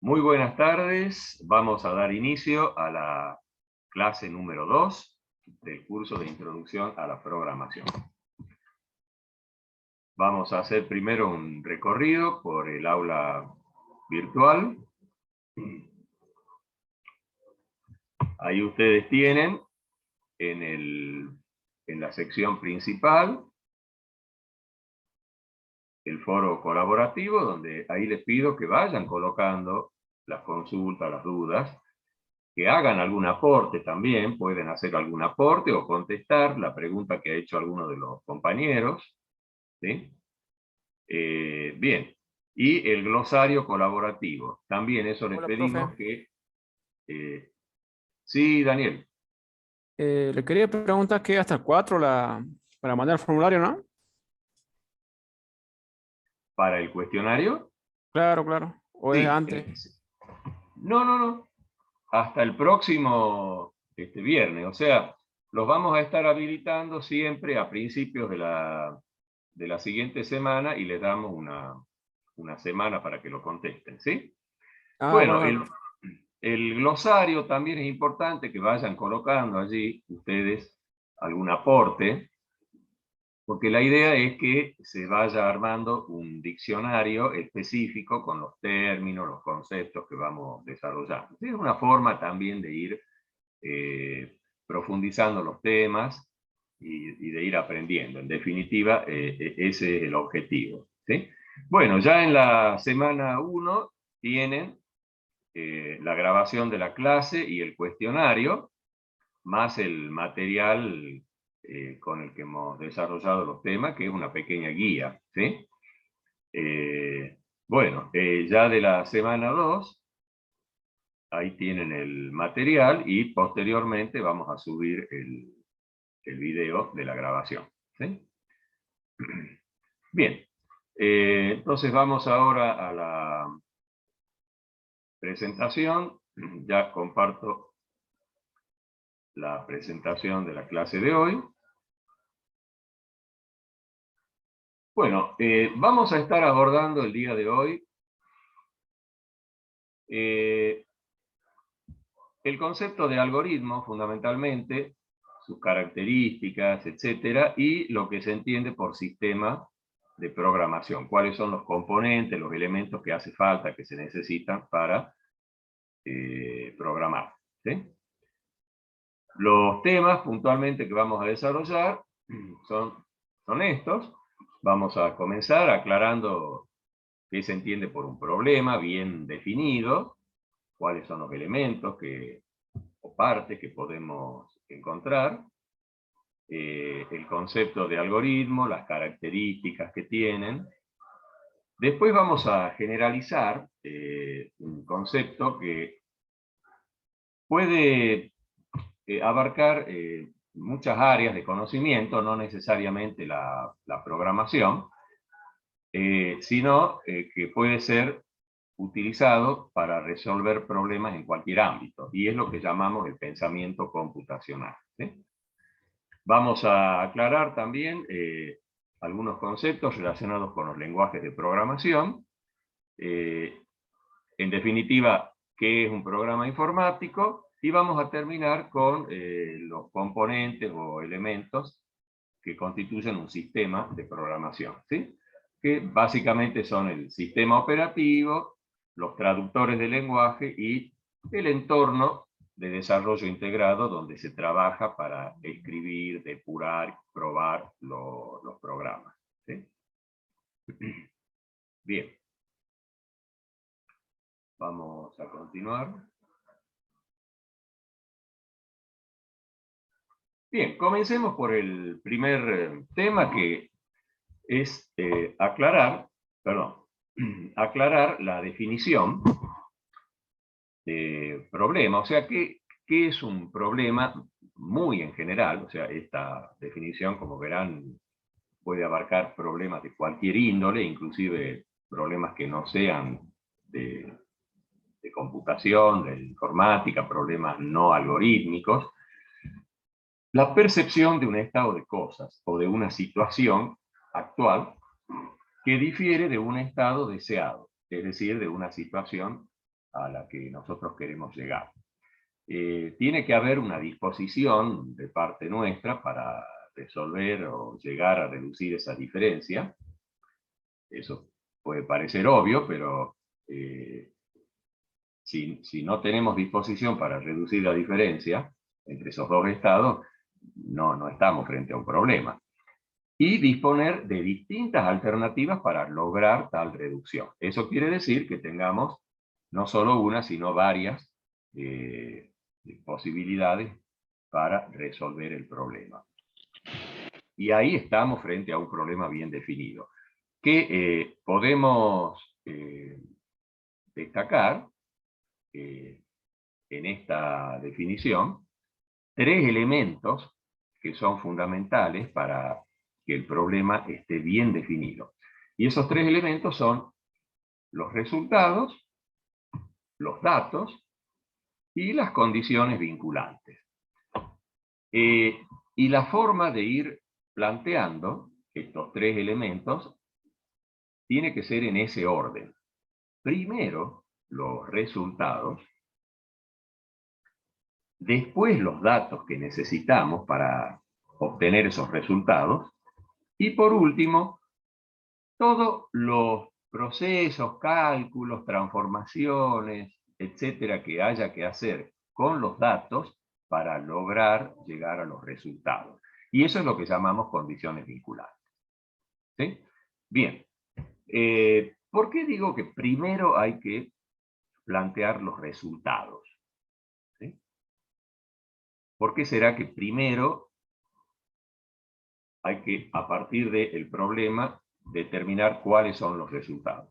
Muy buenas tardes. Vamos a dar inicio a la clase número 2 del curso de Introducción a la Programación. Vamos a hacer primero un recorrido por el aula virtual. Ahí ustedes tienen en la sección principal el foro colaborativo, donde ahí les pido que vayan colocando las consultas, las dudas, que hagan algún aporte también, pueden hacer algún aporte o contestar la pregunta que ha hecho alguno de los compañeros. ¿Sí? Bien, y el glosario colaborativo, también eso les Hola, pedimos profe. que... sí, Daniel, Le quería preguntar que hasta el 4 para mandar el formulario, ¿no? para el cuestionario, Claro, claro. O es sí, antes. no, hasta el próximo viernes, o sea, los vamos a estar habilitando siempre a principios de la siguiente semana y les damos una semana para que lo contesten, ¿sí? Ah, bueno, Bueno, bueno. el glosario también es importante que vayan colocando allí ustedes algún aporte, porque la idea es que se vaya armando un diccionario específico con los términos, los conceptos que vamos desarrollando. Es una forma también de ir profundizando los temas y de ir aprendiendo. En definitiva, ese es el objetivo, ¿sí? Bueno, ya en la semana 1 tienen la grabación de la clase y el cuestionario, más el material con el que hemos desarrollado los temas, que es una pequeña guía, ¿sí? Ya de la semana 2, ahí tienen el material y posteriormente vamos a subir el video de la grabación, ¿sí? Bien, entonces vamos ahora a la presentación. Ya comparto la presentación de la clase de hoy. Bueno, vamos a estar abordando el día de hoy el concepto de algoritmo, fundamentalmente, sus características, etcétera, y lo que se entiende por sistema de programación. Cuáles son los componentes, los elementos que hace falta, que se necesitan para programar, ¿sí? Los temas puntualmente que vamos a desarrollar son estos. Vamos a comenzar aclarando qué se entiende por un problema bien definido, cuáles son los elementos o partes que podemos encontrar, el concepto de algoritmo, las características que tienen. Después vamos a generalizar un concepto que puede abarcar muchas áreas de conocimiento, no necesariamente la programación, sino que puede ser utilizado para resolver problemas en cualquier ámbito, y es lo que llamamos el pensamiento computacional, ¿sí? Vamos a aclarar también algunos conceptos relacionados con los lenguajes de programación, en definitiva, qué es un programa informático, y vamos a terminar con los componentes o elementos que constituyen un sistema de programación, ¿sí? Que básicamente son el sistema operativo, los traductores de lenguaje y el entorno de desarrollo integrado donde se trabaja para escribir, depurar, probar los programas, ¿sí? Bien, vamos a continuar. Bien, comencemos por el primer tema, que es aclarar la definición de problema. O sea, ¿qué es un problema muy en general? O sea, esta definición, como verán, puede abarcar problemas de cualquier índole, inclusive problemas que no sean de computación, de informática, problemas no algorítmicos. La percepción de un estado de cosas o de una situación actual que difiere de un estado deseado, es decir, de una situación a la que nosotros queremos llegar. Tiene que haber una disposición de parte nuestra para resolver o llegar a reducir esa diferencia. Eso puede parecer obvio, pero si no tenemos disposición para reducir la diferencia entre esos dos estados, no estamos frente a un problema. Y disponer de distintas alternativas para lograr tal reducción. Eso quiere decir que tengamos no solo una, sino varias posibilidades para resolver el problema. Y ahí estamos frente a un problema bien definido, que podemos destacar en esta definición 3 elementos que son fundamentales para que el problema esté bien definido. Y esos 3 elementos son los resultados, los datos y las condiciones vinculantes. Y la forma de ir planteando estos 3 elementos tiene que ser en ese orden. Primero, los resultados, después los datos que necesitamos para obtener esos resultados, y por último, todos los procesos, cálculos, transformaciones, etcétera, que haya que hacer con los datos para lograr llegar a los resultados. Y eso es lo que llamamos condiciones vinculantes. ¿Sí? Bien. ¿Por qué digo que primero hay que plantear los resultados? ¿Sí? ¿Por qué será que primero hay que, a partir del problema, determinar cuáles son los resultados?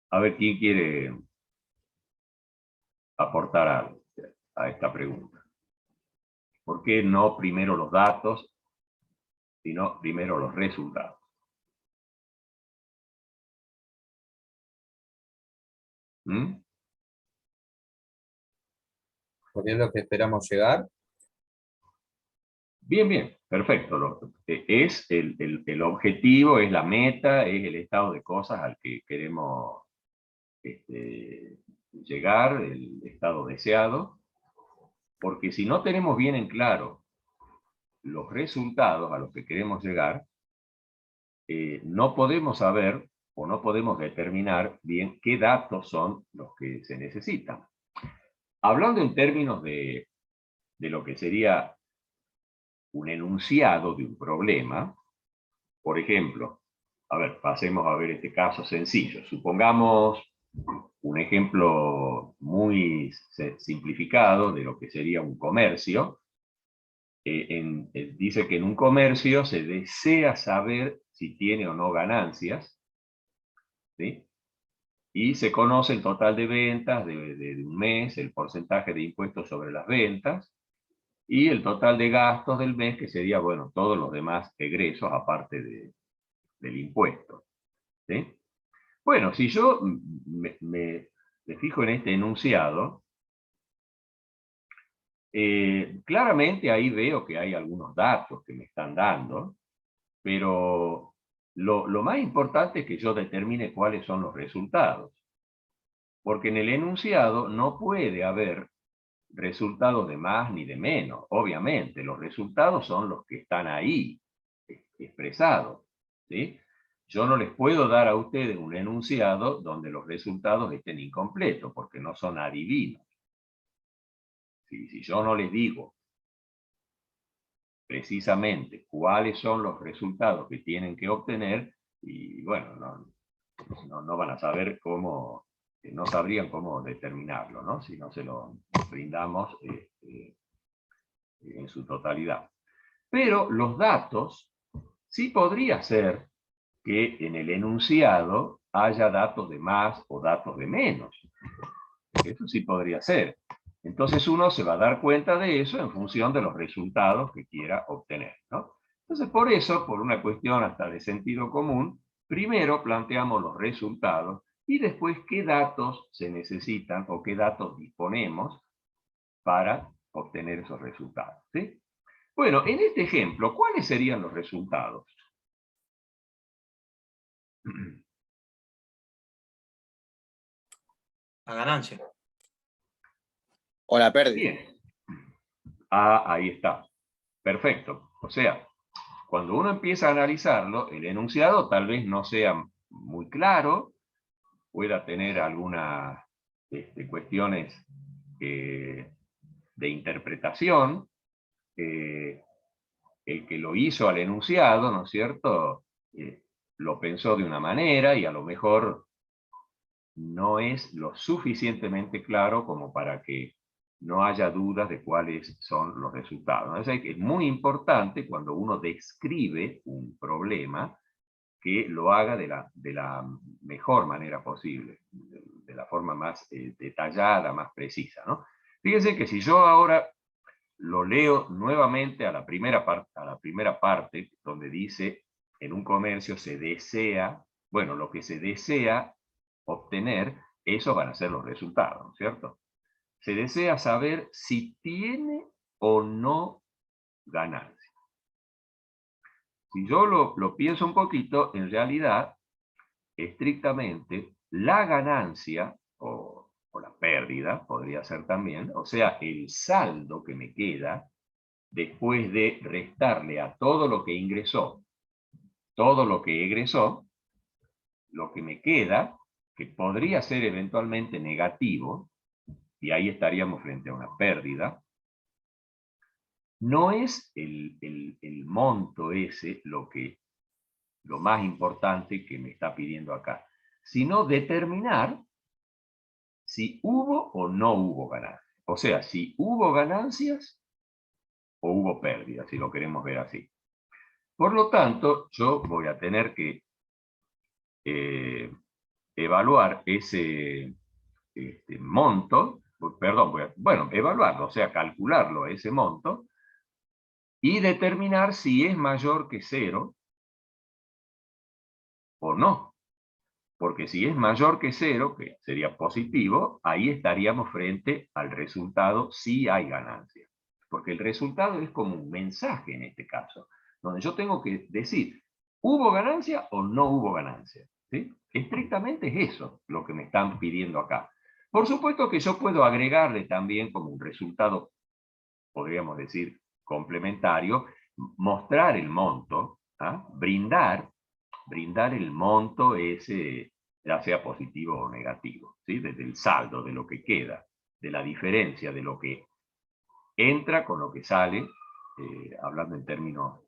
A ver, ¿quién quiere aportar algo a esta pregunta? ¿Por qué no primero los datos, sino primero los resultados? ¿Mm? Porque es lo que esperamos llegar. Bien, bien, perfecto. Es el objetivo, es la meta, es el estado de cosas al que queremos llegar, el estado deseado, porque si no tenemos bien en claro los resultados a los que queremos llegar, no podemos saber o no podemos determinar bien qué datos son los que se necesitan. Hablando en términos de lo que sería un enunciado de un problema, por ejemplo, a ver, pasemos a ver este caso sencillo. Supongamos un ejemplo muy simplificado de lo que sería un comercio. Dice que en un comercio se desea saber si tiene o no ganancias, ¿sí? Y se conoce el total de ventas de un mes, el porcentaje de impuestos sobre las ventas, y el total de gastos del mes, que sería, bueno, todos los demás egresos aparte del impuesto. ¿Sí? Bueno, si yo me fijo en este enunciado, claramente ahí veo que hay algunos datos que me están dando, pero lo más importante es que yo determine cuáles son los resultados. Porque en el enunciado no puede haber resultados de más ni de menos. Obviamente, los resultados son los que están ahí, expresados. ¿Sí? Yo no les puedo dar a ustedes un enunciado donde los resultados estén incompletos, porque no son adivinos. Si yo no les digo precisamente cuáles son los resultados que tienen que obtener, y bueno, no van a saber cómo, no sabrían cómo determinarlo, ¿no? Si no se lo brindamos en su totalidad. Pero los datos, sí podría ser que en el enunciado haya datos de más o datos de menos. Eso sí podría ser. Entonces uno se va a dar cuenta de eso en función de los resultados que quiera obtener, ¿no? Entonces por eso, por una cuestión hasta de sentido común, primero planteamos los resultados y después qué datos se necesitan o qué datos disponemos para obtener esos resultados, ¿sí? Bueno, en este ejemplo, ¿cuáles serían los resultados? La ganancia. O la pérdida. Bien. Ah, ahí está. Perfecto. O sea, cuando uno empieza a analizarlo, el enunciado tal vez no sea muy claro, pueda tener algunas cuestiones de interpretación. El que lo hizo al enunciado, ¿no es cierto?, lo pensó de una manera y a lo mejor no es lo suficientemente claro como para que no haya dudas de cuáles son los resultados. Entonces, es muy importante cuando uno describe un problema que lo haga de la mejor manera posible, de la forma más detallada, más precisa, ¿no? Fíjense que si yo ahora lo leo nuevamente a la primera parte, donde dice, en un comercio se desea, bueno, lo que se desea obtener, esos van a ser los resultados, ¿no es cierto? Se desea saber si tiene o no ganancia. Si yo lo pienso un poquito, en realidad, estrictamente, la ganancia, o la pérdida, podría ser también, o sea, el saldo que me queda, después de restarle a todo lo que ingresó, todo lo que egresó, lo que me queda, que podría ser eventualmente negativo, y ahí estaríamos frente a una pérdida, no es el monto ese lo más importante que me está pidiendo acá, sino determinar si hubo o no hubo ganancias. O sea, si hubo ganancias o hubo pérdidas, si lo queremos ver así. Por lo tanto, yo voy a tener que evaluar ese monto, perdón, evaluarlo, o sea, calcularlo ese monto, y determinar si es mayor que 0 o no. Porque si es mayor que 0, que sería positivo, ahí estaríamos frente al resultado si hay ganancia. Porque el resultado es como un mensaje en este caso, donde yo tengo que decir, ¿hubo ganancia o no hubo ganancia? ¿Sí? Estrictamente es eso lo que me están pidiendo acá. Por supuesto que yo puedo agregarle también como un resultado, podríamos decir, complementario, mostrar el monto, ¿ah? brindar el monto ese, ya sea positivo o negativo, ¿sí? Desde el saldo, de lo que queda, de la diferencia de lo que entra con lo que sale, hablando en términos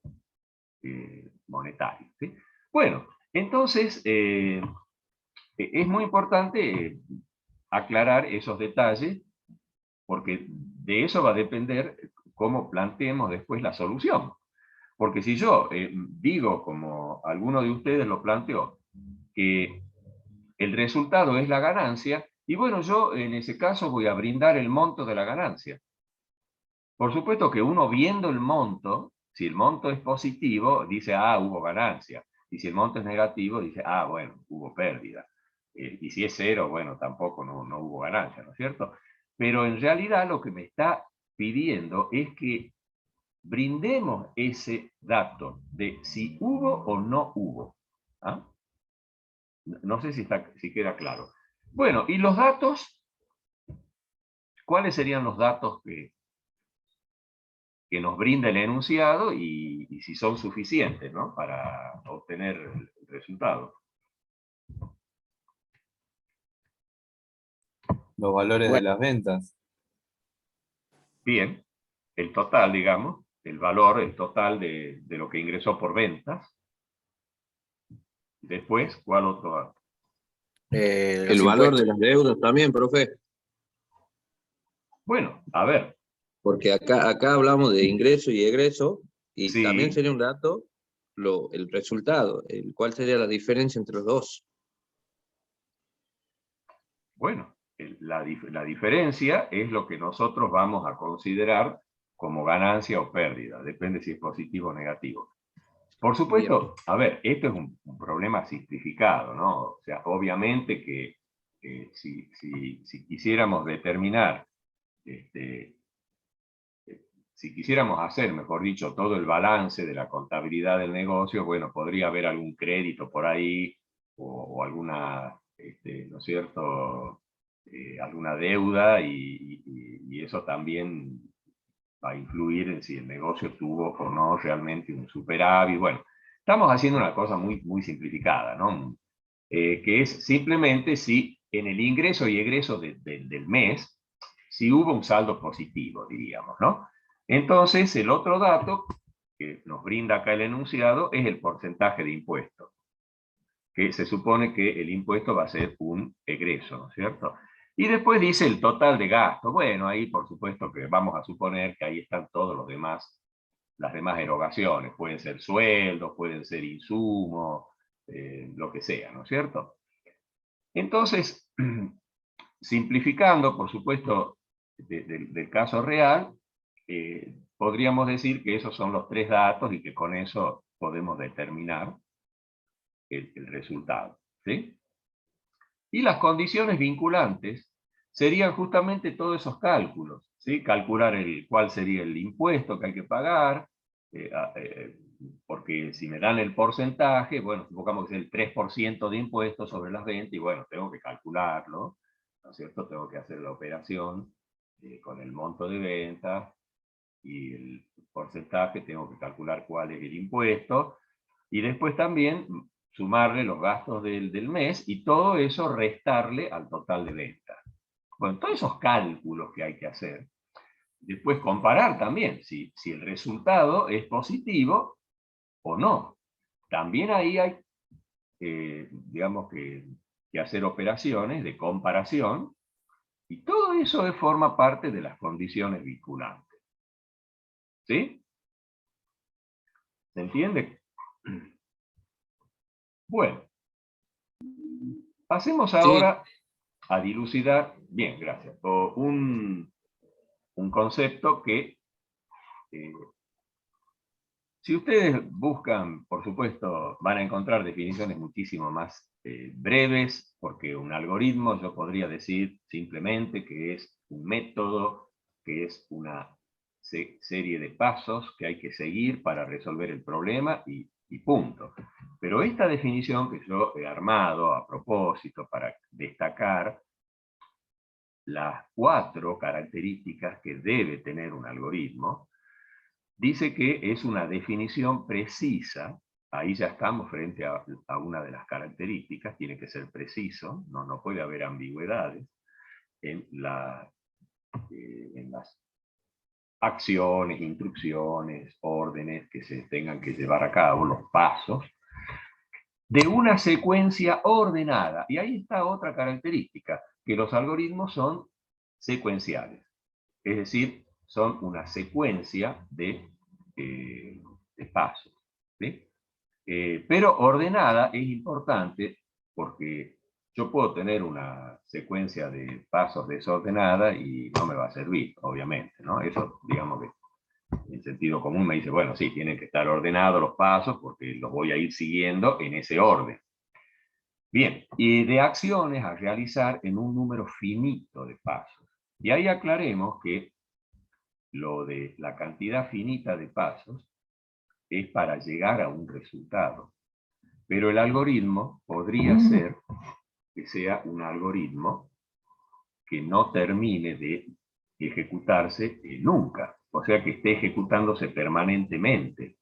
monetarios, ¿sí? Bueno, entonces es muy importante aclarar esos detalles, porque de eso va a depender cómo planteemos después la solución. Porque si yo digo, como alguno de ustedes lo planteó, que el resultado es la ganancia, y bueno, yo en ese caso voy a brindar el monto de la ganancia. Por supuesto que uno viendo el monto, si el monto es positivo, dice, ah, hubo ganancia. Y si el monto es negativo, dice, ah, bueno, hubo pérdida. Y si es 0, bueno, tampoco no hubo ganancia, ¿no es cierto? Pero en realidad lo que me está pidiendo es que brindemos ese dato de si hubo o no hubo. ¿Ah? No sé si queda claro. Bueno, y los datos, ¿cuáles serían los datos que nos brinda el enunciado y si son suficientes, ¿no?, para obtener el resultado? Los valores de las ventas. Bien, el total, digamos, el valor, el total de lo que ingresó por ventas. Después, ¿cuál otro dato? El valor de las deudas también, profe. Bueno, a ver. Porque acá hablamos de ingreso y egreso, y Sí. también sería un dato el resultado, cuál sería la diferencia entre los dos. Bueno, la diferencia es lo que nosotros vamos a considerar como ganancia o pérdida, depende si es positivo o negativo. Por supuesto, bien. A ver, esto es un problema simplificado, ¿no? O sea, obviamente que si quisiéramos determinar, si quisiéramos hacer, mejor dicho, todo el balance de la contabilidad del negocio, bueno, podría haber algún crédito por ahí o alguna, ¿no es cierto?, alguna deuda y eso también va a influir en si el negocio tuvo o no realmente un superávit. Bueno, estamos haciendo una cosa muy simplificada, ¿no? Que es simplemente si en el ingreso y egreso del mes, si hubo un saldo positivo, diríamos, ¿no? Entonces, el otro dato que nos brinda acá el enunciado es el porcentaje de impuesto, que se supone que el impuesto va a ser un egreso, ¿no es cierto? Y después dice el total de gastos. Bueno, ahí por supuesto que vamos a suponer que ahí están todos los demás, las demás erogaciones. Pueden ser sueldos, pueden ser insumos, lo que sea, ¿no es cierto? Entonces, simplificando, por supuesto, del caso real, podríamos decir que esos son los tres datos y que con eso podemos determinar el resultado, ¿sí? Y las condiciones vinculantes serían justamente todos esos cálculos, ¿sí? Calcular cuál sería el impuesto que hay que pagar, porque si me dan el porcentaje, bueno, supongamos que es el 3% de impuestos sobre las ventas, y bueno, tengo que calcularlo, ¿no es cierto? Tengo que hacer la operación con el monto de ventas y el porcentaje, tengo que calcular cuál es el impuesto, y después también sumarle los gastos del mes y todo eso restarle al total de ventas. Bueno, todos esos cálculos que hay que hacer. Después comparar también si el resultado es positivo o no. También ahí hay, digamos que hacer operaciones de comparación y todo eso forma parte de las condiciones vinculantes. ¿Sí? ¿Se entiende? Bueno, pasemos ahora a dilucidar, bien, gracias, un concepto que, si ustedes buscan, por supuesto, van a encontrar definiciones muchísimo más breves, porque un algoritmo yo podría decir simplemente que es un método, que es una serie de pasos que hay que seguir para resolver el problema y punto. Pero esta definición que yo he armado a propósito para destacar las 4 características que debe tener un algoritmo, dice que es una definición precisa. Ahí ya estamos frente a una de las características, tiene que ser preciso, no puede haber ambigüedades en las acciones, instrucciones, órdenes que se tengan que llevar a cabo, los pasos, de una secuencia ordenada. Y ahí está otra característica, que los algoritmos son secuenciales. Es decir, son una secuencia de pasos. ¿Sí? Pero ordenada es importante porque yo puedo tener una secuencia de pasos desordenada y no me va a servir, obviamente, ¿no? Eso, digamos que en sentido común me dice, bueno, sí, tienen que estar ordenados los pasos porque los voy a ir siguiendo en ese orden. Bien, y de acciones a realizar en un número finito de pasos. Y ahí aclaremos que lo de la cantidad finita de pasos es para llegar a un resultado. Pero el algoritmo podría ser que sea un algoritmo que no termine de ejecutarse nunca. O sea, que esté ejecutándose permanentemente.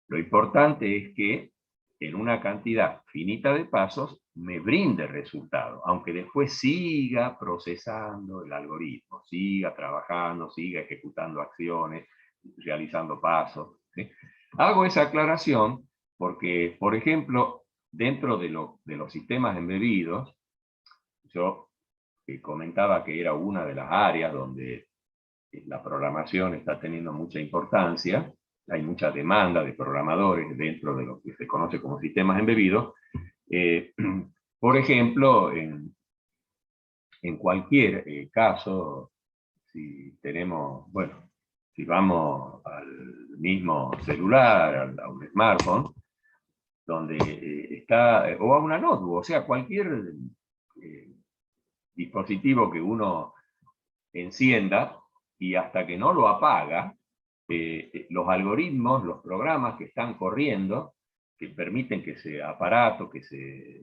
Lo importante es que en una cantidad finita de pasos me brinde resultado, aunque después siga procesando el algoritmo, siga trabajando, siga ejecutando acciones, realizando pasos. ¿Sí? Hago esa aclaración porque, por ejemplo, dentro de los sistemas embebidos, yo comentaba que era una de las áreas donde la programación está teniendo mucha importancia, hay mucha demanda de programadores dentro de lo que se conoce como sistemas embebidos. Por ejemplo, en cualquier caso, si tenemos, bueno, si vamos al mismo celular, a un smartphone, donde está, o a una notebook, o sea, cualquier dispositivo que uno encienda y hasta que no lo apaga, los algoritmos, los programas que están corriendo, que permiten que ese aparato, que ese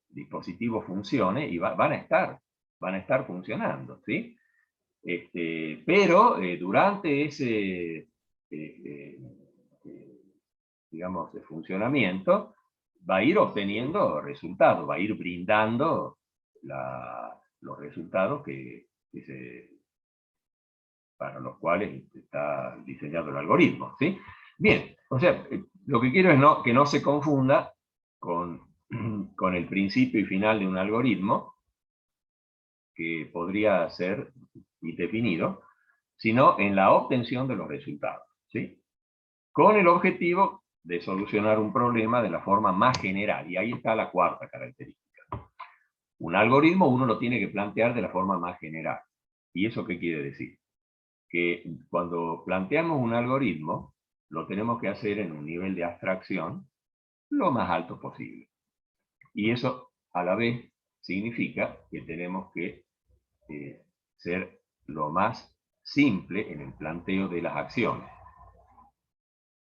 dispositivo funcione, y van a estar van a estar funcionando, ¿sí? Pero durante ese, digamos, de funcionamiento, va a ir obteniendo resultados, va a ir brindando los resultados para los cuales está diseñado el algoritmo, ¿sí? Bien, o sea, lo que quiero es que no se confunda con el principio y final de un algoritmo, que podría ser indefinido, sino en la obtención de los resultados, ¿sí? Con el objetivo de solucionar un problema de la forma más general, y ahí está la cuarta característica. Un algoritmo uno lo tiene que plantear de la forma más general. ¿Y eso qué quiere decir? Que cuando planteamos un algoritmo, lo tenemos que hacer en un nivel de abstracción lo más alto posible. Y eso, a la vez, significa que tenemos que ser lo más simple en el planteo de las acciones.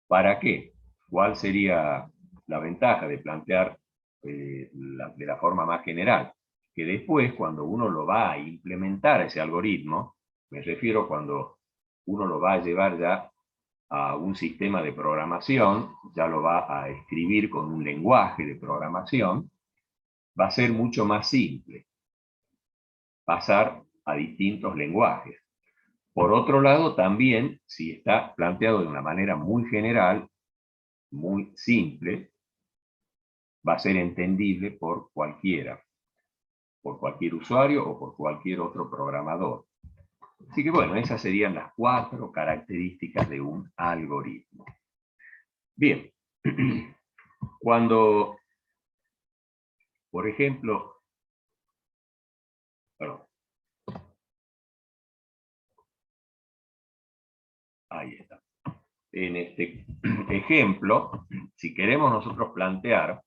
¿Para qué? ¿Cuál sería la ventaja de plantear de la forma más general? Que después, cuando uno lo va a implementar ese algoritmo, me refiero cuando uno lo va a llevar ya a un sistema de programación, ya lo va a escribir con un lenguaje de programación, va a ser mucho más simple pasar a distintos lenguajes. Por otro lado, también, si está planteado de una manera muy general, muy simple, va a ser entendible por cualquiera, por cualquier usuario o por cualquier otro programador. Así que bueno, esas serían las 4 características de un algoritmo. Bien, cuando, por ejemplo, perdón, ahí está. En este ejemplo, si queremos nosotros plantear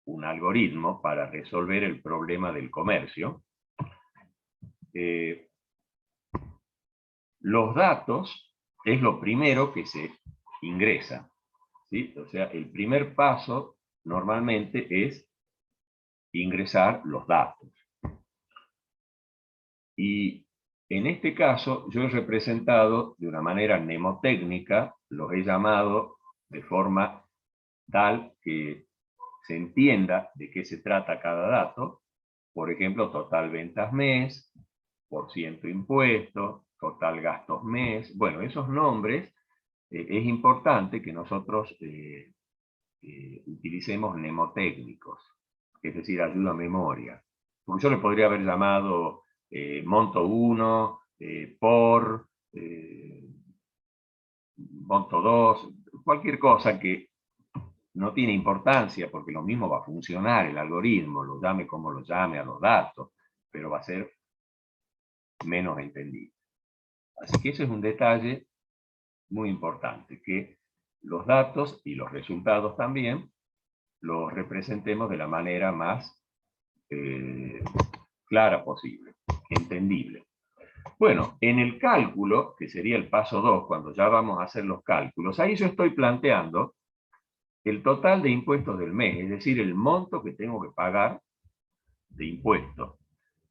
un algoritmo para resolver el problema del comercio, los datos es lo primero que se ingresa, ¿sí? O sea, el primer paso normalmente es ingresar los datos. Y en este caso yo he representado de una manera mnemotécnica, los he llamado de forma tal que se entienda de qué se trata cada dato. Por ejemplo, total ventas mes, por ciento impuesto, total gastos mes. Bueno, esos nombres es importante que nosotros utilicemos mnemotécnicos, es decir, ayuda a memoria. Porque yo le podría haber llamado monto 1, por, monto 2, cualquier cosa que no tiene importancia, porque lo mismo va a funcionar el algoritmo, lo llame como lo llame a los datos, pero va a ser menos entendido. Así que ese es un detalle muy importante, que los datos y los resultados también los representemos de la manera más clara posible, entendible. Bueno, en el cálculo, que sería el paso 2, cuando ya vamos a hacer los cálculos, ahí yo estoy planteando el total de impuestos del mes, es decir, el monto que tengo que pagar de impuestos.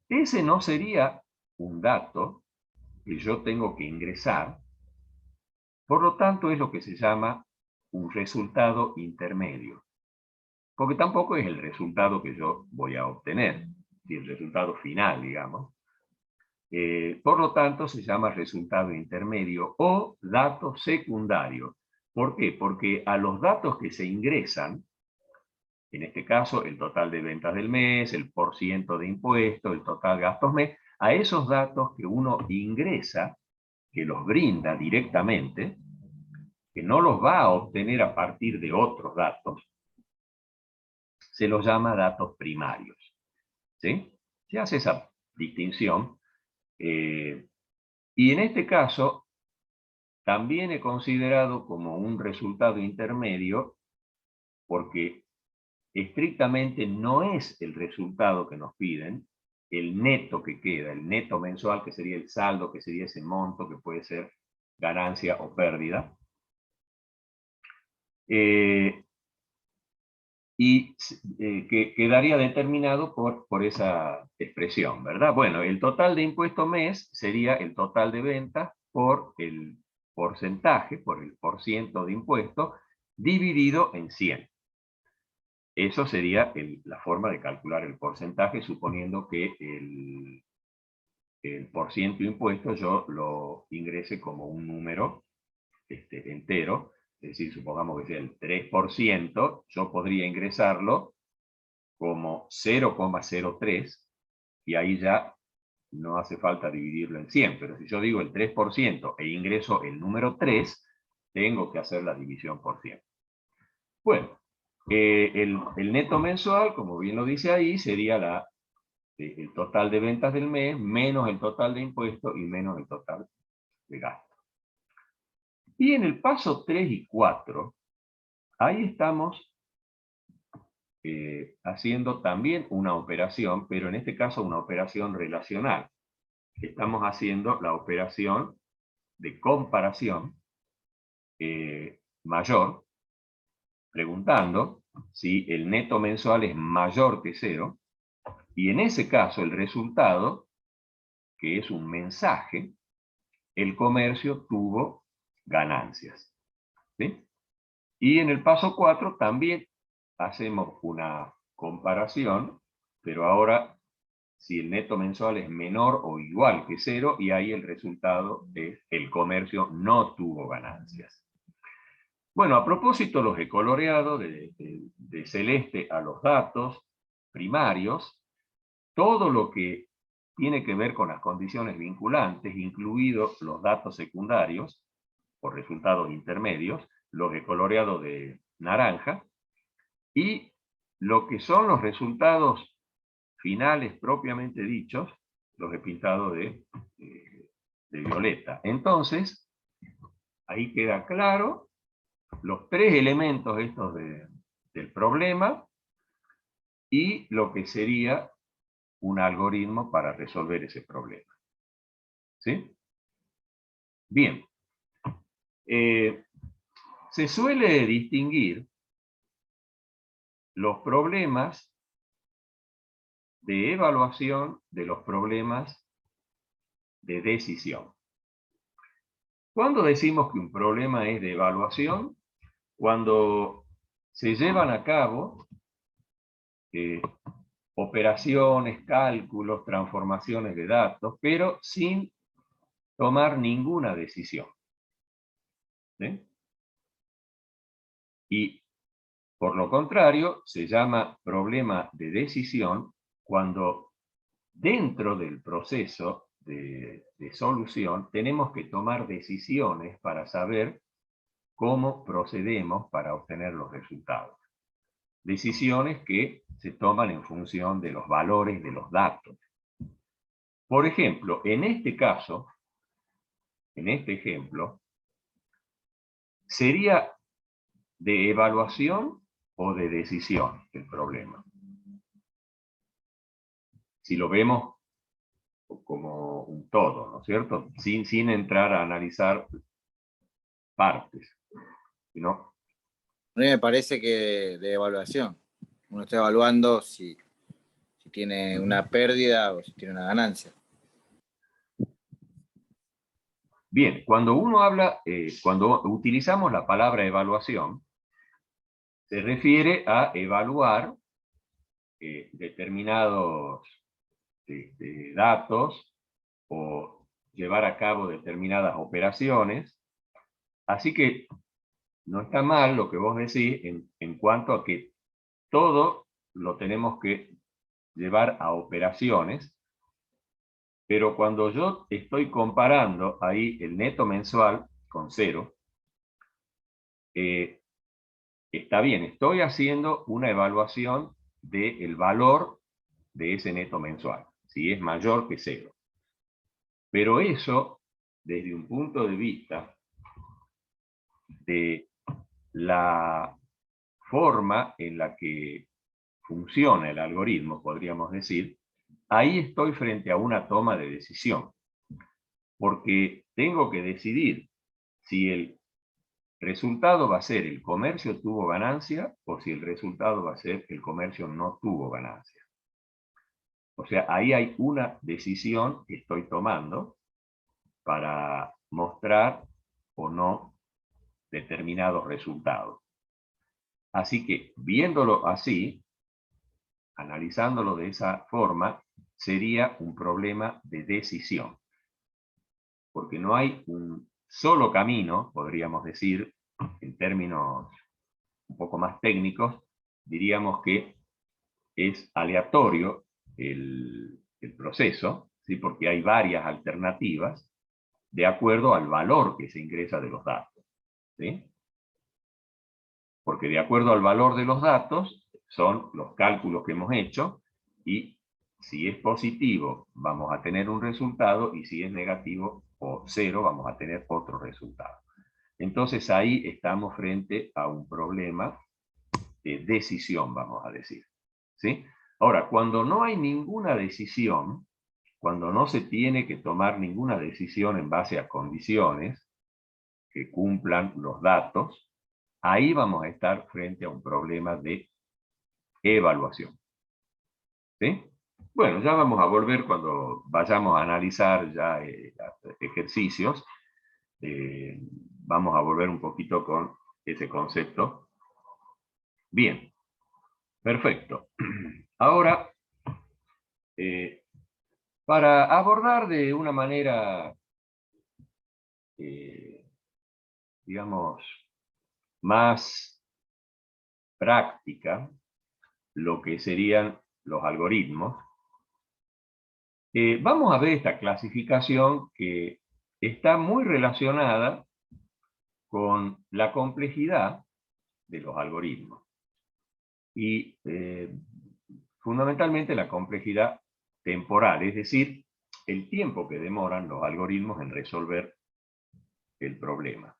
Ese no sería un dato que yo tengo que ingresar, por lo tanto es lo que se llama un resultado intermedio, porque tampoco es el resultado que yo voy a obtener, el resultado final, digamos. Por lo tanto se llama resultado intermedio o dato secundario. ¿Por qué? Porque a los datos que se ingresan, en este caso el total de ventas del mes, el porciento de impuesto, el total gastos mes, a esos datos que uno ingresa, que los brinda directamente, que no los va a obtener a partir de otros datos, se los llama datos primarios. ¿Sí? Se hace esa distinción. Y en este caso, también he considerado como un resultado intermedio, porque estrictamente no es el resultado que nos piden, el neto que queda, el neto mensual, que sería el saldo, que sería ese monto, que puede ser ganancia o pérdida. y que quedaría determinado por esa expresión, ¿verdad? Bueno, el total de impuesto mes sería el total de ventas por el porcentaje, por el porciento de impuesto, dividido en 100. Eso sería la forma de calcular el porcentaje, suponiendo que el porciento impuesto yo lo ingrese como un número entero, es decir, supongamos que sea el 3%, yo podría ingresarlo como 0,03, y ahí ya no hace falta dividirlo en 100, pero si yo digo el 3% e ingreso el número 3, tengo que hacer la división por 100. Bueno, el neto mensual, como bien lo dice ahí, sería el total de ventas del mes, menos el total de impuestos y menos el total de gastos. Y en el paso 3 y 4, ahí estamos haciendo también una operación, pero en este caso una operación relacional. Estamos haciendo la operación de comparación mayor, preguntando si el neto mensual es mayor que 0, y en ese caso el resultado, que es un mensaje, el comercio tuvo ganancias. ¿Sí? Y en el paso 4 también hacemos una comparación, pero ahora si el neto mensual es menor o igual que 0, y ahí el resultado es el comercio no tuvo ganancias. Bueno, a propósito, los he coloreado de celeste a los datos primarios, todo lo que tiene que ver con las condiciones vinculantes, incluidos los datos secundarios, o resultados intermedios, los he coloreado de naranja, y lo que son los resultados finales propiamente dichos, los he pintado de violeta. Entonces, ahí queda claro los 3 elementos estos del problema y lo que sería un algoritmo para resolver ese problema. ¿Sí? Bien. Se suele distinguir los problemas de evaluación de los problemas de decisión. ¿Cuándo decimos que un problema es de evaluación? Cuando se llevan a cabo operaciones, cálculos, transformaciones de datos, pero sin tomar ninguna decisión. ¿Sí? Y por lo contrario, se llama problema de decisión cuando dentro del proceso de solución tenemos que tomar decisiones para saber cómo procedemos para obtener los resultados. Decisiones que se toman en función de los valores de los datos. Por ejemplo, en este caso, en este ejemplo, sería de evaluación o de decisión el problema. Si lo vemos como un todo, ¿no es cierto? Sin entrar a analizar partes, ¿no? A mí me parece que de evaluación. Uno está evaluando si tiene una pérdida o si tiene una ganancia. Bien, cuando uno habla, cuando utilizamos la palabra evaluación, se refiere a evaluar determinados datos o llevar a cabo determinadas operaciones. Así que no está mal lo que vos decís en cuanto a que todo lo tenemos que llevar a operaciones, pero cuando yo estoy comparando ahí el neto mensual con 0, está bien, estoy haciendo una evaluación del valor de ese neto mensual, si es mayor que 0. Pero eso, desde un punto de vista de la forma en la que funciona el algoritmo, podríamos decir, ahí estoy frente a una toma de decisión, porque tengo que decidir si el resultado va a ser el comercio tuvo ganancia o si el resultado va a ser el comercio no tuvo ganancia. O sea, ahí hay una decisión que estoy tomando para mostrar o no determinados resultados. Así que, viéndolo así, analizándolo de esa forma, sería un problema de decisión. Porque no hay un solo camino, podríamos decir, en términos un poco más técnicos, diríamos que es aleatorio el proceso, ¿sí? Porque hay varias alternativas de acuerdo al valor que se ingresa de los datos, ¿sí? Porque de acuerdo al valor de los datos son los cálculos que hemos hecho y si es positivo vamos a tener un resultado y si es negativo o cero vamos a tener otro resultado. Entonces ahí estamos frente a un problema de decisión, vamos a decir, ¿sí? Ahora, cuando no hay ninguna decisión, cuando no se tiene que tomar ninguna decisión en base a condiciones que cumplan los datos, ahí vamos a estar frente a un problema de evaluación, ¿sí? Bueno, ya vamos a volver cuando vayamos a analizar ya ejercicios. Vamos a volver un poquito con ese concepto. Bien, perfecto. Ahora, para abordar de una manera, digamos, más práctica, lo que serían los algoritmos, vamos a ver esta clasificación que está muy relacionada con la complejidad de los algoritmos. Y fundamentalmente la complejidad temporal, es decir, el tiempo que demoran los algoritmos en resolver el problema.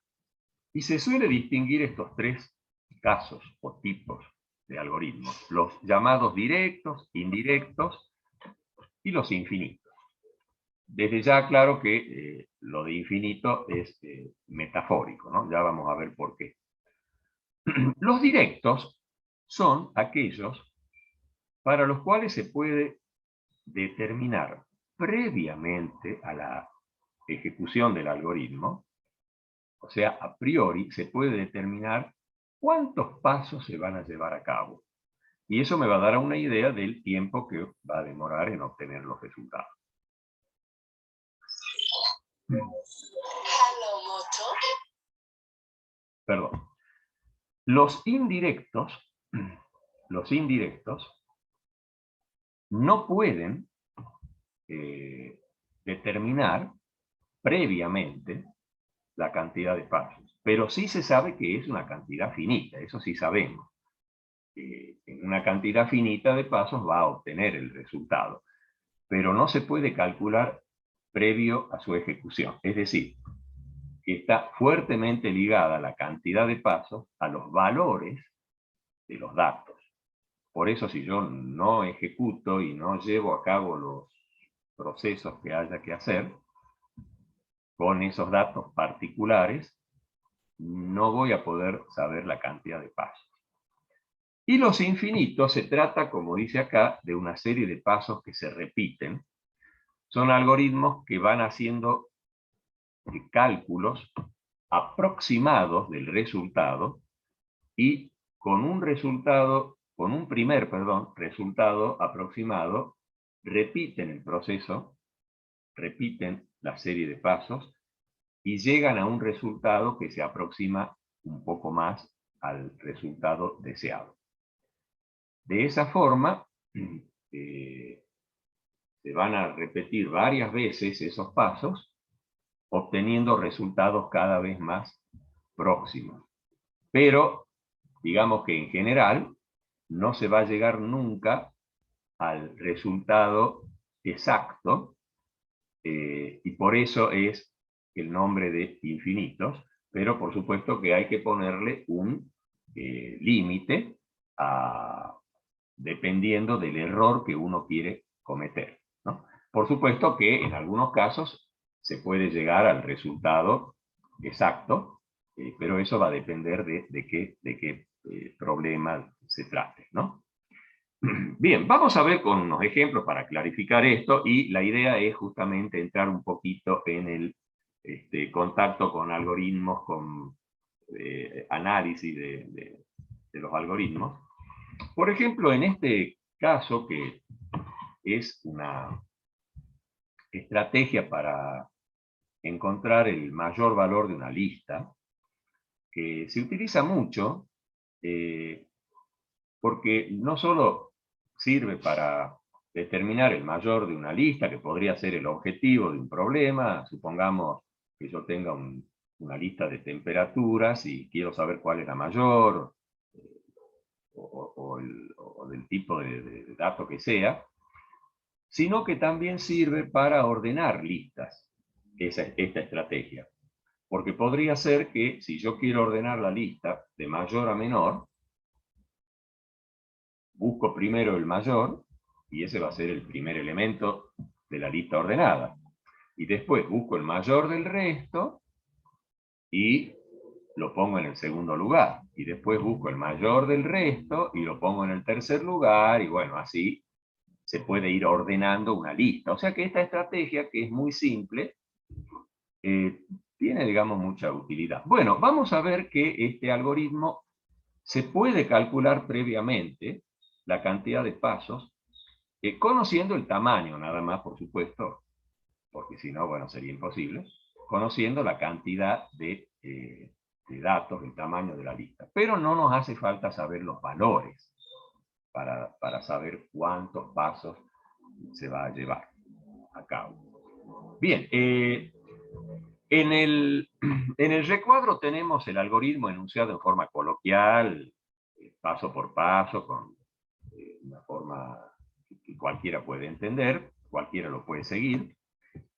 Y se suele distinguir estos tres casos o tipos de algoritmos, los llamados directos, indirectos y los infinitos. Desde ya, claro que lo de infinito es metafórico, ¿no? Ya vamos a ver por qué. Los directos son aquellos para los cuales se puede determinar previamente a la ejecución del algoritmo, o sea, a priori se puede determinar cuántos pasos se van a llevar a cabo. Y eso me va a dar una idea del tiempo que va a demorar en obtener los resultados. Perdón. Los indirectos no pueden determinar previamente la cantidad de pasos, pero sí se sabe que es una cantidad finita, eso sí sabemos. En una cantidad finita de pasos va a obtener el resultado, pero no se puede calcular previo a su ejecución. Es decir, que está fuertemente ligada la cantidad de pasos a los valores de los datos. Por eso si yo no ejecuto y no llevo a cabo los procesos que haya que hacer con esos datos particulares, no voy a poder saber la cantidad de pasos. Y los infinitos se trata, como dice acá, de una serie de pasos que se repiten. Son algoritmos que van haciendo cálculos aproximados del resultado y con un primer resultado aproximado, repiten el proceso, repiten la serie de pasos y llegan a un resultado que se aproxima un poco más al resultado deseado. De esa forma, se van a repetir varias veces esos pasos, obteniendo resultados cada vez más próximos. Pero, digamos que en general, no se va a llegar nunca al resultado exacto, y por eso es el nombre de infinitos, pero por supuesto que hay que ponerle un límite dependiendo del error que uno quiere cometer, ¿no? Por supuesto que en algunos casos se puede llegar al resultado exacto, pero eso va a depender de qué problema se trate, ¿no? Bien, vamos a ver con unos ejemplos para clarificar esto, y la idea es justamente entrar un poquito en el contacto con algoritmos, con análisis de los algoritmos. Por ejemplo, en este caso, que es una estrategia para encontrar el mayor valor de una lista, que se utiliza mucho, porque no solo sirve para determinar el mayor de una lista, que podría ser el objetivo de un problema. Supongamos que yo tenga una lista de temperaturas y quiero saber cuál es la mayor, o del tipo de dato que sea, sino que también sirve para ordenar listas, esta estrategia. Porque podría ser que si yo quiero ordenar la lista de mayor a menor, busco primero el mayor, y ese va a ser el primer elemento de la lista ordenada. Y después busco el mayor del resto y lo pongo en el segundo lugar. Y después busco el mayor del resto y lo pongo en el tercer lugar, y bueno, así se puede ir ordenando una lista. O sea que esta estrategia, que es muy simple, tiene, digamos, mucha utilidad. Bueno, vamos a ver que este algoritmo se puede calcular previamente la cantidad de pasos, conociendo el tamaño, nada más, por supuesto, porque si no, bueno, sería imposible, conociendo la cantidad de datos, el tamaño de la lista. Pero no nos hace falta saber los valores para saber cuántos pasos se va a llevar a cabo. Bien, en el recuadro tenemos el algoritmo enunciado en forma coloquial, paso por paso, con una forma que cualquiera puede entender, cualquiera lo puede seguir.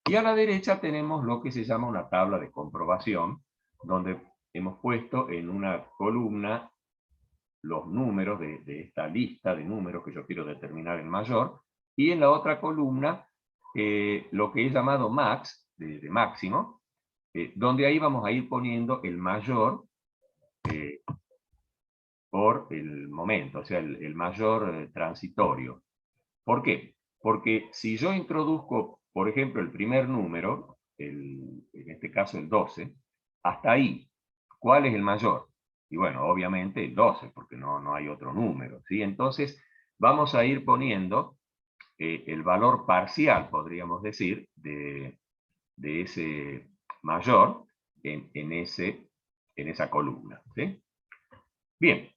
Y a la derecha tenemos lo que se llama una tabla de comprobación, donde hemos puesto en una columna los números de esta lista de números que yo quiero determinar en mayor, y en la otra columna lo que he llamado max, de máximo, donde ahí vamos a ir poniendo el mayor por el momento, o sea, el mayor transitorio. ¿Por qué? Porque si yo introduzco, por ejemplo, el primer número, en este caso el 12, hasta ahí, ¿cuál es el mayor? Y bueno, obviamente el 12, porque no hay otro número, ¿sí? Entonces, vamos a ir poniendo el valor parcial, podríamos decir, de ese mayor en esa columna, ¿sí? Bien,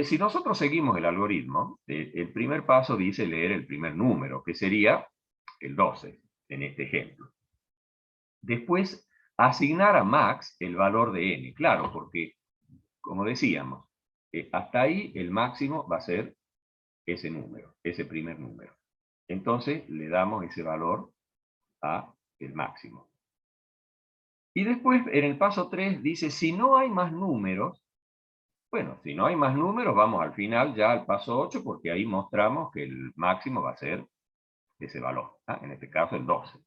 si nosotros seguimos el algoritmo, el primer paso dice leer el primer número, que sería el 12, en este ejemplo. Después, asignar a max el valor de n, claro, porque, como decíamos, hasta ahí el máximo va a ser ese número, ese primer número. Entonces, le damos ese valor a el máximo. Y después, en el paso 3, dice, si no hay más números, bueno, si no hay más números, vamos al final ya al paso 8, porque ahí mostramos que el máximo va a ser ese valor, ¿ah? En este caso el 12.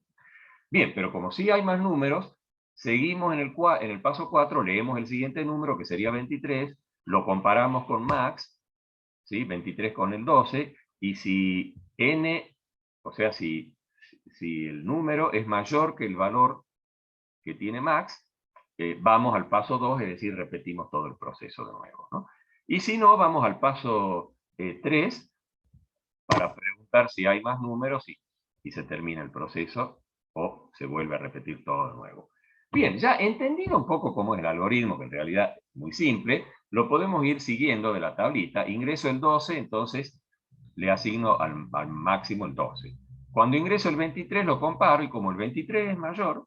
Bien, pero como sí hay más números, seguimos en el paso 4, leemos el siguiente número, que sería 23, lo comparamos con max, ¿sí? 23 con el 12, y si n, o sea, si el número es mayor que el valor que tiene max, vamos al paso 2, es decir, repetimos todo el proceso de nuevo, ¿no? Y si no, vamos al paso 3 para preguntar si hay más números y se termina el proceso o se vuelve a repetir todo de nuevo. Bien, ya entendido un poco cómo es el algoritmo, que en realidad es muy simple, lo podemos ir siguiendo de la tablita. Ingreso el 12, entonces le asigno al máximo el 12. Cuando ingreso el 23 lo comparo, y como el 23 es mayor,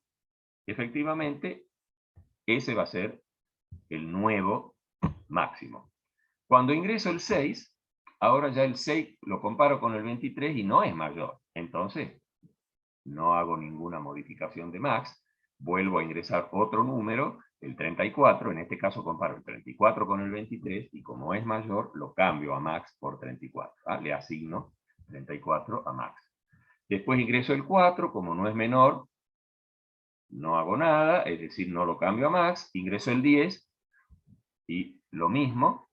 efectivamente, ese va a ser el nuevo máximo. Cuando ingreso el 6, ahora ya el 6 lo comparo con el 23 y no es mayor. Entonces, no hago ninguna modificación de max, vuelvo a ingresar otro número, el 34, en este caso comparo el 34 con el 23, y como es mayor, lo cambio a max por 34. ¿Ah? Le asigno 34 a max. Después ingreso el 4, como no es menor, no hago nada, es decir, no lo cambio a max, ingreso el 10 y lo mismo,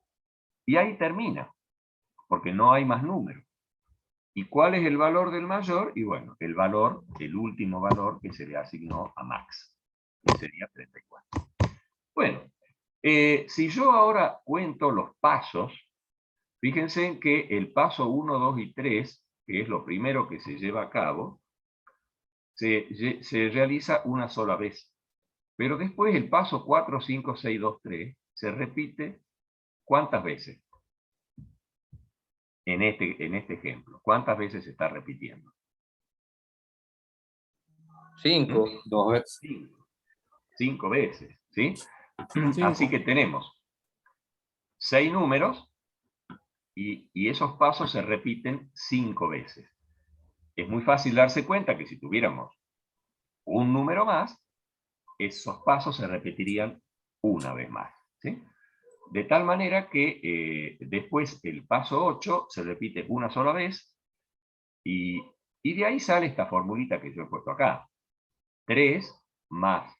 y ahí termina, porque no hay más números. ¿Y cuál es el valor del mayor? Y bueno, el valor, el último valor que se le asignó a max, que sería 34. Bueno, si yo ahora cuento los pasos, fíjense en que el paso 1, 2 y 3, que es lo primero que se lleva a cabo, se realiza una sola vez. Pero después el paso 4, 5, 6, 2, 3 se repite ¿cuántas veces? En este ejemplo, ¿cuántas veces se está repitiendo? 5. 2 veces. 5 veces, ¿sí? 5. Así que tenemos 6 números y esos pasos se repiten 5 veces. Es muy fácil darse cuenta que si tuviéramos un número más, esos pasos se repetirían una vez más, ¿sí? De tal manera que después el paso 8 se repite una sola vez y de ahí sale esta formulita que yo he puesto acá. 3 más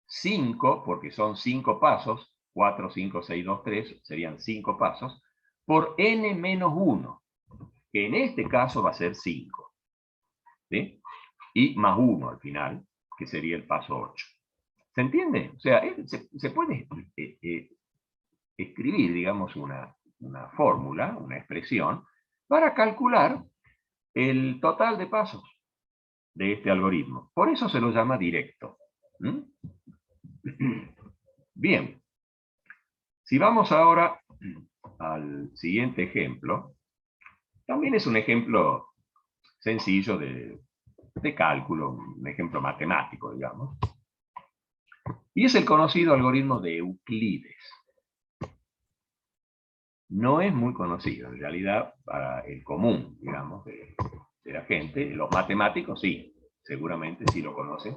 5, porque son 5 pasos, 4, 5, 6, 2, 3, serían 5 pasos, por n menos 1, que en este caso va a ser 5. ¿Sí? Y más 1 al final, que sería el paso 8. ¿Se entiende? O sea, se puede escribir, digamos, una fórmula, una expresión, para calcular el total de pasos de este algoritmo. Por eso se lo llama directo. ¿Mm? Bien. Si vamos ahora al siguiente ejemplo, también es un ejemplo sencillo de cálculo, un ejemplo matemático, digamos. Y es el conocido algoritmo de Euclides. No es muy conocido, en realidad, para el común, digamos, de la gente. Los matemáticos sí, seguramente sí lo conocen.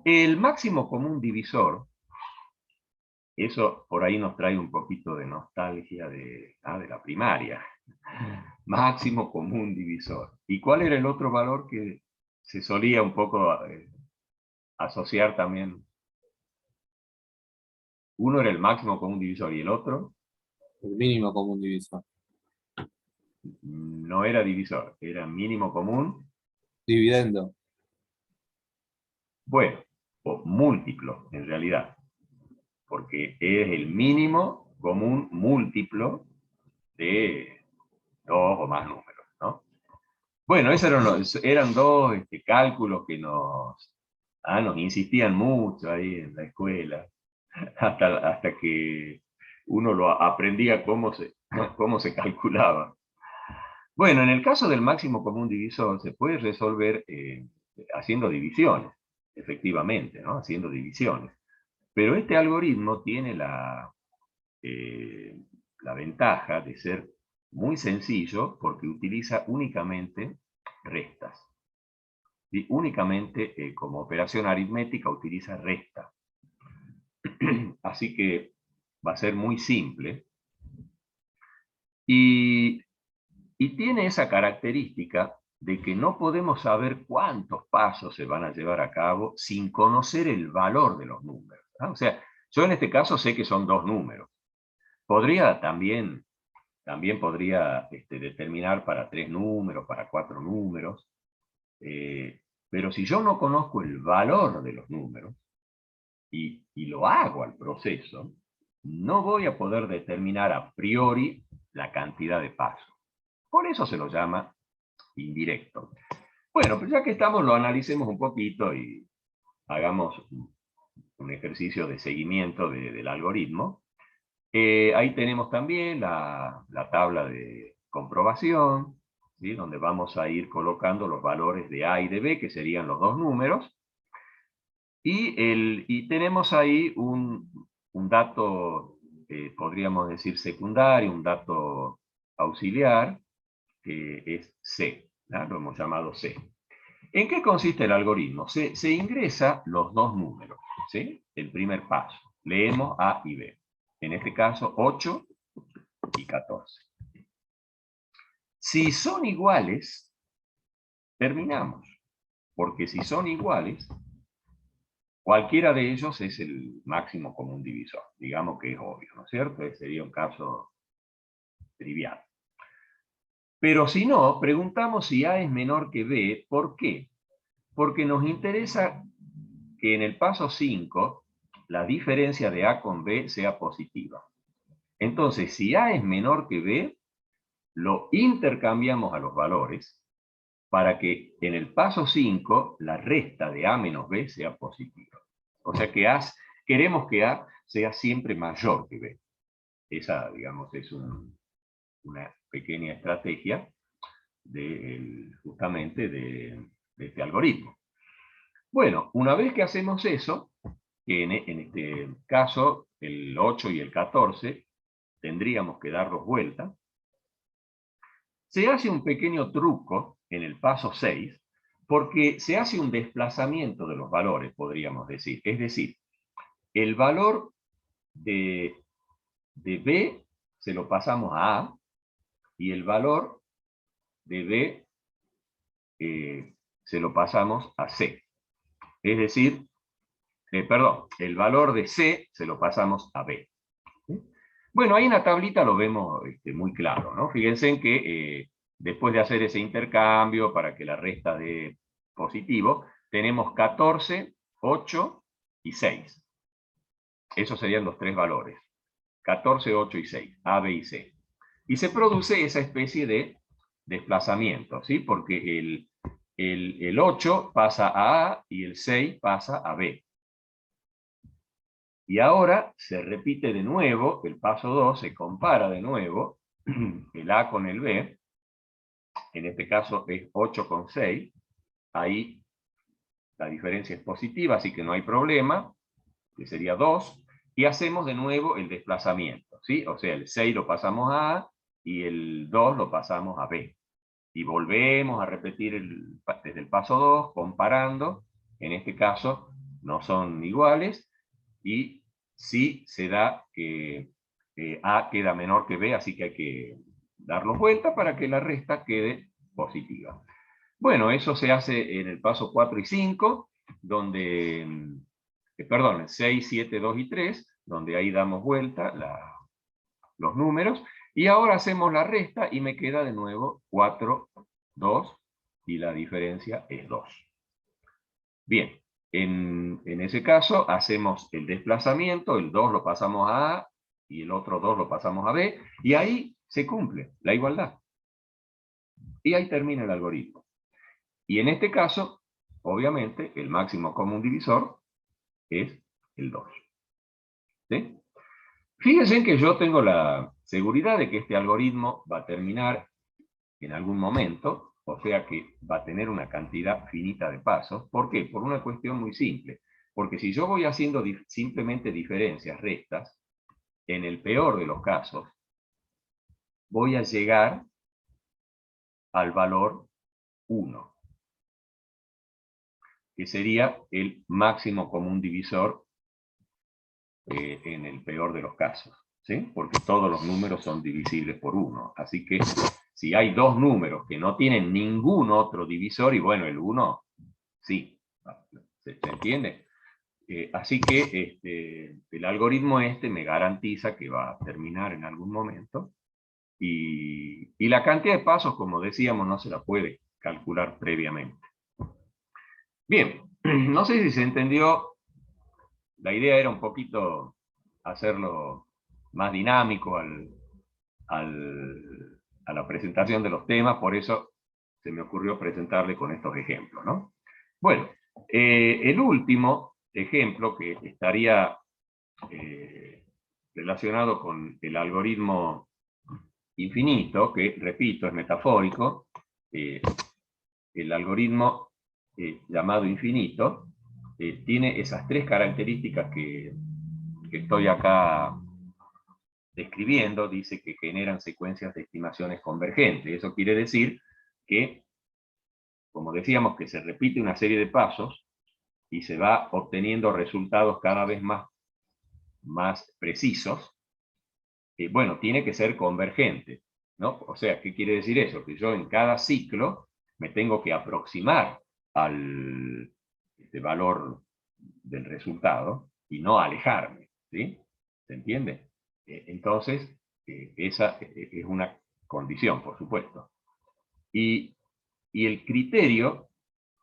El máximo común divisor, eso por ahí nos trae un poquito de nostalgia de la primaria. Máximo común divisor. ¿Y cuál era el otro valor que se solía un poco asociar también? Uno era el máximo común divisor y el otro El mínimo común divisor. no era divisor, era mínimo común. Dividendo. Bueno, o múltiplo en realidad, porque es el mínimo común múltiplo de dos o más números, ¿no? Bueno, esos eran dos cálculos que nos insistían mucho ahí en la escuela, hasta que uno lo aprendía cómo se calculaba. Bueno, en el caso del máximo común divisor se puede resolver haciendo divisiones, efectivamente, ¿no? Haciendo divisiones. Pero este algoritmo tiene la ventaja de ser muy sencillo porque utiliza únicamente restas. Y únicamente como operación aritmética utiliza resta. Así que va a ser muy simple. Y tiene esa característica de que no podemos saber cuántos pasos se van a llevar a cabo sin conocer el valor de los números, ¿no? O sea, yo en este caso sé que son 2 números. Podría también podría determinar para 3 números, para 4 números, pero si yo no conozco el valor de los números y lo hago al proceso, no voy a poder determinar a priori la cantidad de pasos. Por eso se lo llama indirecto. Bueno, pues ya que estamos, lo analicemos un poquito y hagamos un ejercicio de seguimiento del algoritmo. Ahí tenemos también la tabla de comprobación, ¿sí? Donde vamos a ir colocando los valores de A y de B, que serían los 2 números. Y tenemos ahí un dato, podríamos decir secundario, un dato auxiliar, que es C, ¿no? Lo hemos llamado C. ¿En qué consiste el algoritmo? Se ingresa los 2 números, ¿sí? El primer paso. Leemos A y B. En este caso, 8 y 14. Si son iguales, terminamos. Porque si son iguales, cualquiera de ellos es el máximo común divisor. Digamos que es obvio, ¿no es cierto? Ese sería un caso trivial. Pero si no, preguntamos si A es menor que B. ¿Por qué? Porque nos interesa que en el paso 5 la diferencia de A con B sea positiva. Entonces, si A es menor que B, lo intercambiamos a los valores para que en el paso 5 la resta de A menos B sea positiva. O sea que queremos que A sea siempre mayor que B. Esa, digamos, es una pequeña estrategia justamente de este algoritmo. Bueno, una vez que hacemos eso, que en este caso el 8 y el 14 tendríamos que darlos vuelta, se hace un pequeño truco en el paso 6, porque se hace un desplazamiento de los valores, podríamos decir. Es decir, el valor de B se lo pasamos a A, y el valor de B se lo pasamos a C. Es decir, perdón, el valor de C se lo pasamos a B. Bueno, ahí en la tablita lo vemos muy claro, ¿no? Fíjense en que después de hacer ese intercambio para que la resta dé positivo, tenemos 14, 8 y 6. Esos serían los tres valores. 14, 8 y 6, A, B y C. Y se produce esa especie de desplazamiento, ¿sí? Porque el 8 pasa a A y el 6 pasa a B. Y ahora se repite de nuevo, el paso 2 se compara de nuevo el A con el B, en este caso es 8 con 6, ahí la diferencia es positiva, así que no hay problema, que sería 2, y hacemos de nuevo el desplazamiento, ¿sí? O sea, el 6 lo pasamos a A y el 2 lo pasamos a B. Y volvemos a repetir desde el paso 2, comparando, en este caso no son iguales, y sí se da que A queda menor que B, así que hay que darlo vuelta para que la resta quede positiva. Bueno, eso se hace en el paso 4 y 5, donde, perdón, 6, 7, 2 y 3, donde ahí damos vuelta los números, y ahora hacemos la resta y me queda de nuevo 4, 2, y la diferencia es 2. Bien, en ese caso hacemos el desplazamiento, el 2 lo pasamos a A y el otro 2 lo pasamos a B, y ahí se cumple la igualdad. Y ahí termina el algoritmo. Y en este caso, obviamente, el máximo común divisor es el 2. ¿Sí? Fíjense que yo tengo la seguridad de que este algoritmo va a terminar en algún momento, o sea que va a tener una cantidad finita de pasos. ¿Por qué? Por una cuestión muy simple. Porque si yo voy haciendo simplemente diferencias rectas, en el peor de los casos, voy a llegar al valor 1, que sería el máximo común divisor en el peor de los casos, ¿sí? Porque todos los números son divisibles por 1. Así que si hay dos números que no tienen ningún otro divisor, y bueno, el 1, sí, ¿se entiende? Así que el algoritmo me garantiza que va a terminar en algún momento, y la cantidad de pasos, como decíamos, no se la puede calcular previamente. Bien, no sé si se entendió. La idea era un poquito hacerlo más dinámico a la presentación de los temas, por eso se me ocurrió presentarle con estos ejemplos, ¿no? Bueno, el último ejemplo que estaría relacionado con el algoritmo infinito, que repito, es metafórico, el algoritmo llamado infinito, tiene esas tres características que estoy acá describiendo. Dice que generan secuencias de estimaciones convergentes. Eso quiere decir que, como decíamos, que se repite una serie de pasos y se va obteniendo resultados cada vez más precisos. Bueno, tiene que ser convergente, ¿no? O sea, ¿qué quiere decir eso? Que yo en cada ciclo me tengo que aproximar al valor del resultado y no alejarme, ¿sí? ¿Se entiende? Entonces, esa es una condición, por supuesto. Y el criterio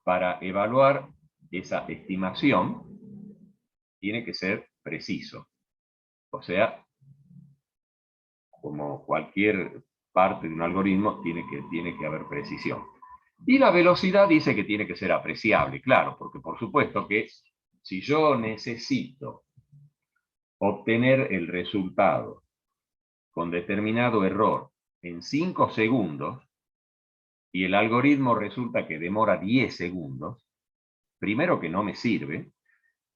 para evaluar esa estimación tiene que ser preciso. O sea, como cualquier parte de un algoritmo, tiene que haber precisión. Y la velocidad dice que tiene que ser apreciable, claro, porque por supuesto que si yo necesito obtener el resultado con determinado error en 5 segundos, y el algoritmo resulta que demora 10 segundos, primero que no me sirve,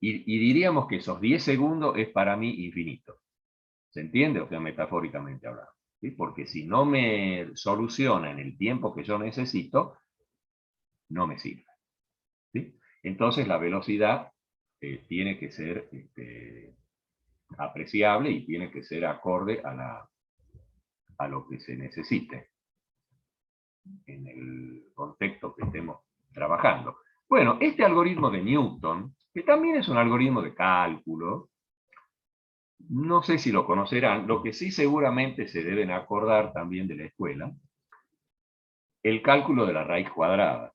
y diríamos que esos 10 segundos es para mí infinito. ¿Se entiende? O sea, metafóricamente hablando. ¿Sí? Porque si no me soluciona en el tiempo que yo necesito, no me sirve. ¿Sí? Entonces la velocidad tiene que ser apreciable y tiene que ser acorde a lo que se necesite en el contexto que estemos trabajando. Bueno, este algoritmo de Newton, que también es un algoritmo de cálculo, no sé si lo conocerán, lo que sí seguramente se deben acordar también de la escuela, el cálculo de la raíz cuadrada,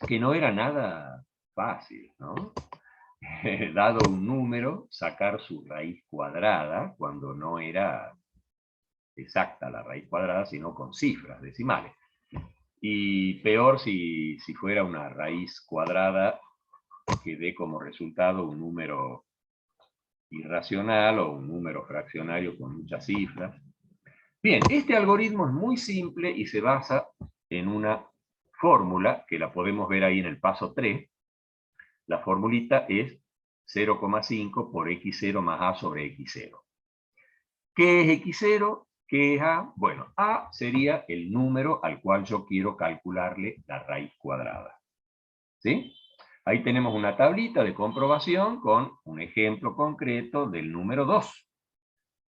que no era nada fácil, ¿no? Dado un número, sacar su raíz cuadrada, cuando no era exacta la raíz cuadrada, sino con cifras decimales. Y peor si fuera una raíz cuadrada que dé como resultado un número irracional o un número fraccionario con muchas cifras. Bien, este algoritmo es muy simple y se basa en una fórmula que la podemos ver ahí en el paso 3. La formulita es 0,5 por x0 más a sobre x0. ¿Qué es x0? ¿Qué es a? Bueno, a sería el número al cual yo quiero calcularle la raíz cuadrada. ¿Sí? Ahí tenemos una tablita de comprobación con un ejemplo concreto del número 2.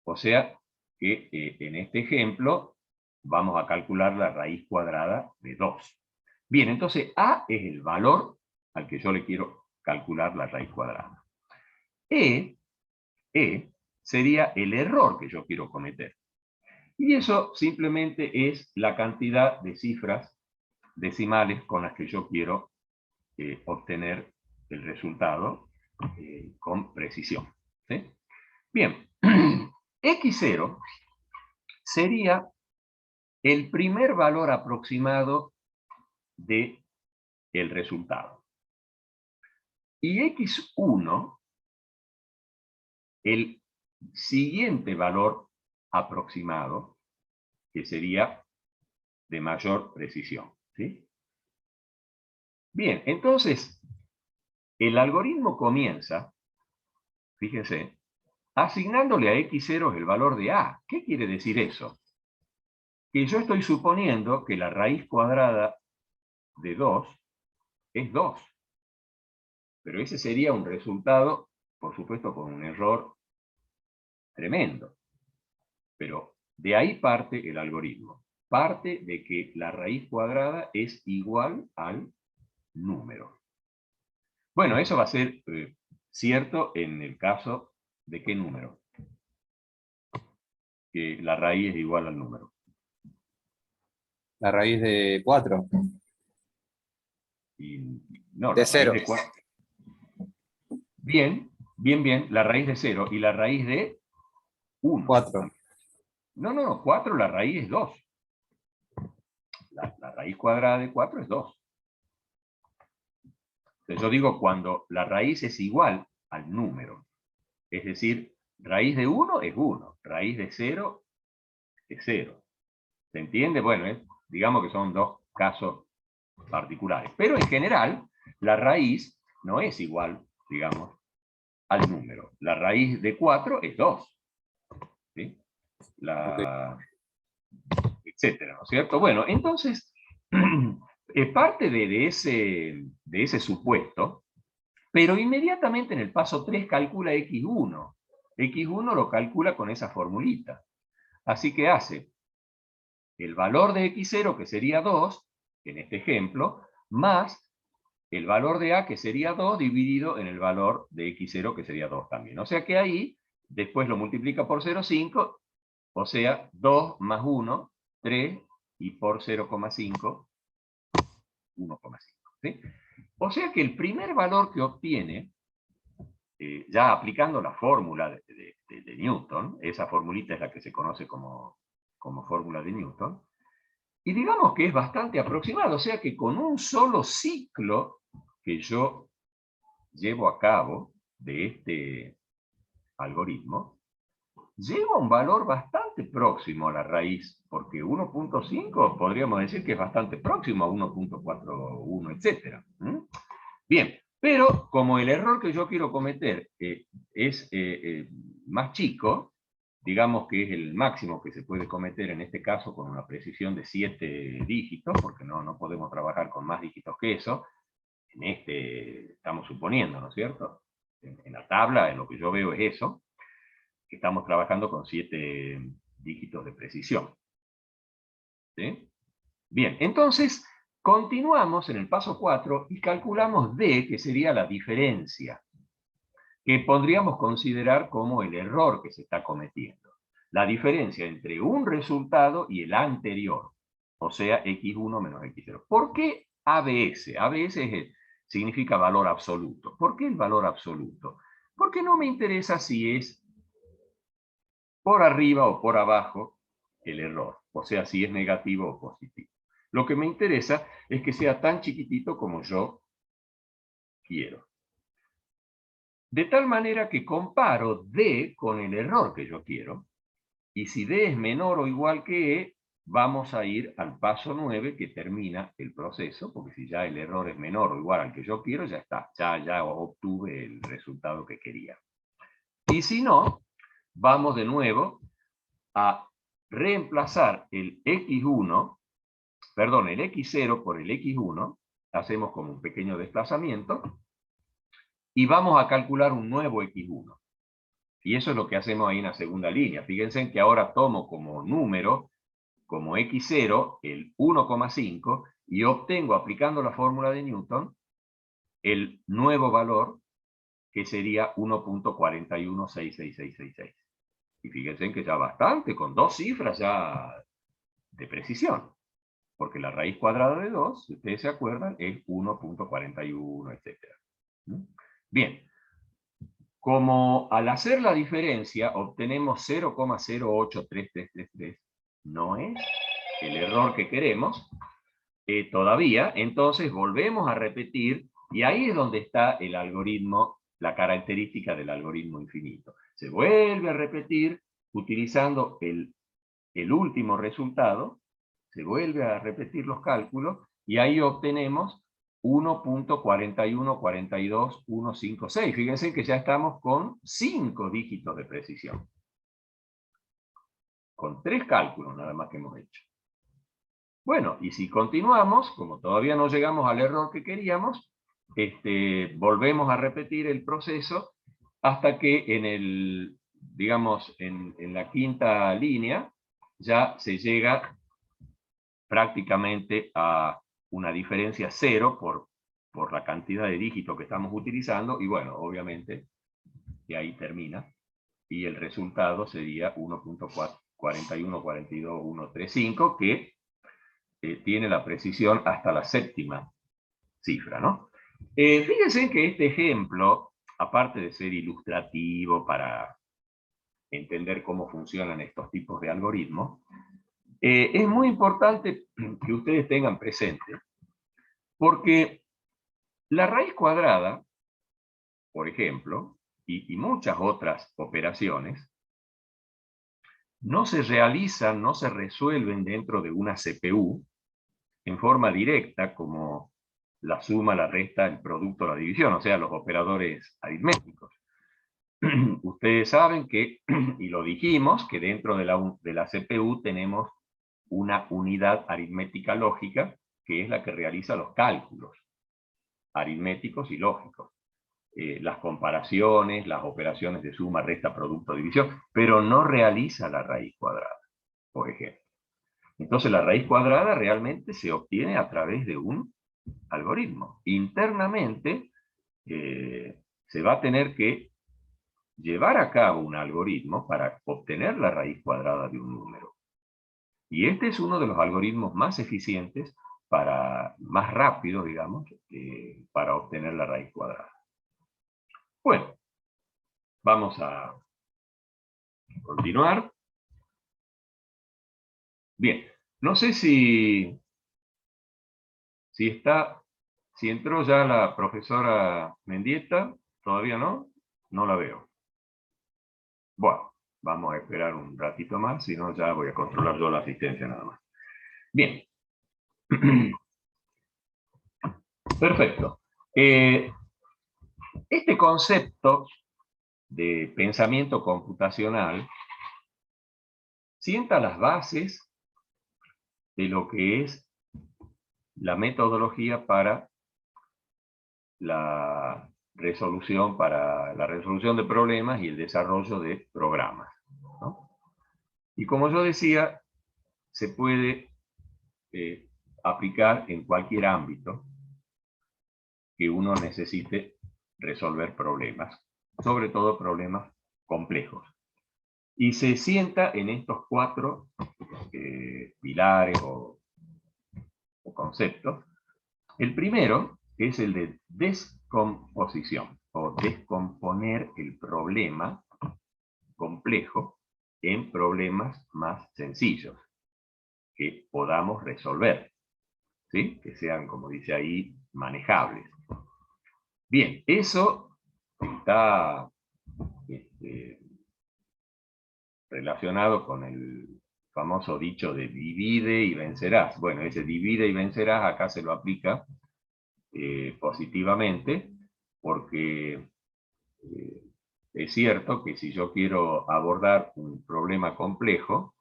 O sea que en este ejemplo vamos a calcular la raíz cuadrada de 2. Bien, entonces a es el valor al que yo le quiero calcular la raíz cuadrada. E sería el error que yo quiero cometer. Y eso simplemente es la cantidad de cifras decimales con las que yo quiero obtener el resultado con precisión. ¿Sí? Bien, x0 sería el primer valor aproximado del resultado. Y x1, el siguiente valor aproximado, que sería de mayor precisión. ¿Sí? Bien, entonces, el algoritmo comienza, fíjense, asignándole a x0 el valor de a. ¿Qué quiere decir eso? Que yo estoy suponiendo que la raíz cuadrada de 2 es 2. Pero ese sería un resultado, por supuesto, con un error tremendo. Pero de ahí parte el algoritmo. Parte de que la raíz cuadrada es igual al número. Bueno, eso va a ser cierto en el caso de ¿qué número? Que la raíz es igual al número. La raíz de 4. Y, no, De la 0. raíz de 4. Bien, bien, la raíz de 0 y la raíz de 1. 4. No, 4 la raíz es 2. La raíz cuadrada de 4 es 2. Entonces yo digo cuando la raíz es igual al número. Es decir, raíz de 1 es 1, raíz de 0 es 0. ¿Se entiende? Bueno, digamos que son dos casos particulares. Pero en general, la raíz no es igual, digamos, al número. La raíz de 4 es 2. ¿Sí? Etcétera, ¿no es cierto? Bueno, entonces, parte de ese supuesto, pero inmediatamente en el paso 3 calcula x1. X1 lo calcula con esa formulita. Así que hace el valor de x0, que sería 2, en este ejemplo, más el valor de A, que sería 2, dividido en el valor de x0, que sería 2 también. O sea que ahí, después lo multiplica por 0,5, o sea, 2 más 1, 3, y por 0,5, 1,5. ¿Sí? O sea que el primer valor que obtiene, ya aplicando la fórmula de Newton, esa formulita es la que se conoce como fórmula de Newton, y digamos que es bastante aproximado, o sea que con un solo ciclo que yo llevo a cabo de este algoritmo, llego a un valor bastante próximo a la raíz, porque 1.5 podríamos decir que es bastante próximo a 1.41, etc. Bien, pero como el error que yo quiero cometer es más chico, digamos que es el máximo que se puede cometer en este caso con una precisión de 7 dígitos, porque no podemos trabajar con más dígitos que eso, en este estamos suponiendo, ¿no es cierto? En la tabla, en lo que yo veo es eso, que estamos trabajando con 7 dígitos de precisión. ¿Sí? Bien, entonces continuamos en el paso 4 y calculamos D, que sería la diferencia, que podríamos considerar como el error que se está cometiendo. La diferencia entre un resultado y el anterior, o sea, x1 menos x0. ¿Por qué ABS? ABS significa valor absoluto. ¿Por qué el valor absoluto? Porque no me interesa si es por arriba o por abajo el error, o sea, si es negativo o positivo. Lo que me interesa es que sea tan chiquitito como yo quiero. De tal manera que comparo D con el error que yo quiero, y si D es menor o igual que E, vamos a ir al paso 9 que termina el proceso, porque si ya el error es menor o igual al que yo quiero, ya está, ya obtuve el resultado que quería. Y si no, vamos de nuevo a reemplazar el x1, perdón, el x0 por el x1, hacemos como un pequeño desplazamiento, y vamos a calcular un nuevo x1. Y eso es lo que hacemos ahí en la segunda línea. Fíjense en que ahora tomo como número, como x0, el 1,5, y obtengo, aplicando la fórmula de Newton, el nuevo valor, que sería 1.416666. Y fíjense que ya bastante, con 2 cifras ya de precisión. Porque la raíz cuadrada de 2, si ustedes se acuerdan, es 1.41, etc. Bien. Como al hacer la diferencia obtenemos 0,083333, no es el error que queremos todavía, entonces volvemos a repetir, y ahí es donde está el algoritmo, la característica del algoritmo infinito. Se vuelve a repetir utilizando el último resultado, se vuelve a repetir los cálculos, y ahí obtenemos 1.4142156. Fíjense que ya estamos con 5 dígitos de precisión. Con 3 cálculos nada más que hemos hecho. Bueno, y si continuamos, como todavía no llegamos al error que queríamos, volvemos a repetir el proceso hasta que en el, digamos, en la quinta línea ya se llega prácticamente a una diferencia 0 por la cantidad de dígitos que estamos utilizando, y bueno, obviamente, que ahí termina, y el resultado sería 1.4142135, que tiene la precisión hasta la séptima cifra, ¿no? Fíjense que este ejemplo, aparte de ser ilustrativo para entender cómo funcionan estos tipos de algoritmos, es muy importante que ustedes tengan presente, porque la raíz cuadrada, por ejemplo, y muchas otras operaciones, no se realizan, no se resuelven dentro de una CPU en forma directa, como la suma, la resta, el producto, la división, o sea, los operadores aritméticos. Ustedes saben que, y lo dijimos, que dentro de la CPU tenemos una unidad aritmética lógica, que es la que realiza los cálculos aritméticos y lógicos. Las comparaciones, las operaciones de suma, resta, producto, división, pero no realiza la raíz cuadrada, por ejemplo. Entonces la raíz cuadrada realmente se obtiene a través de un algoritmo. Internamente se va a tener que llevar a cabo un algoritmo para obtener la raíz cuadrada de un número. Y este es uno de los algoritmos más eficientes, más rápido, digamos, para obtener la raíz cuadrada. Bueno, vamos a continuar. Bien, no sé si entró ya la profesora Mendieta. ¿Todavía no? No la veo. Bueno, vamos a esperar un ratito más, si no ya voy a controlar yo la asistencia nada más. Bien. Perfecto. Este concepto de pensamiento computacional sienta las bases de lo que es la metodología para la resolución de problemas y el desarrollo de programas, ¿no? Y como yo decía, se puede aplicar en cualquier ámbito que uno necesite resolver problemas, sobre todo problemas complejos. Y se sienta en estos 4 pilares o conceptos. El primero es el de descomposición, o descomponer el problema complejo en problemas más sencillos que podamos resolver, ¿sí? Que sean, como dice ahí, manejables. Bien, eso está relacionado con el famoso dicho de divide y vencerás. Bueno, ese divide y vencerás acá se lo aplica positivamente, porque es cierto que si yo quiero abordar un problema complejo,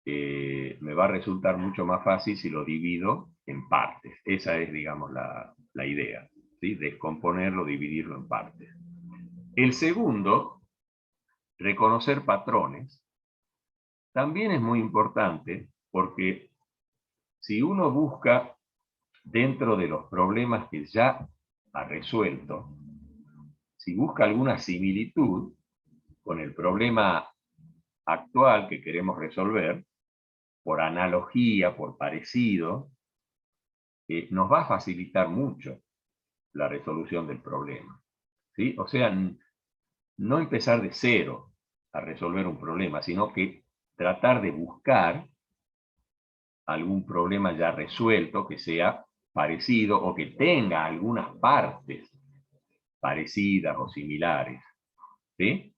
me va a resultar mucho más fácil si lo divido en partes. Esa es, digamos, la idea, ¿sí? Descomponerlo, dividirlo en partes. El segundo, reconocer patrones, también es muy importante, porque si uno busca dentro de los problemas que ya ha resuelto, si busca alguna similitud con el problema actual que queremos resolver, por analogía, por parecido, nos va a facilitar mucho la resolución del problema, ¿sí? O sea, no empezar de cero a resolver un problema, sino que tratar de buscar algún problema ya resuelto que sea parecido o que tenga algunas partes parecidas o similares, ¿sí?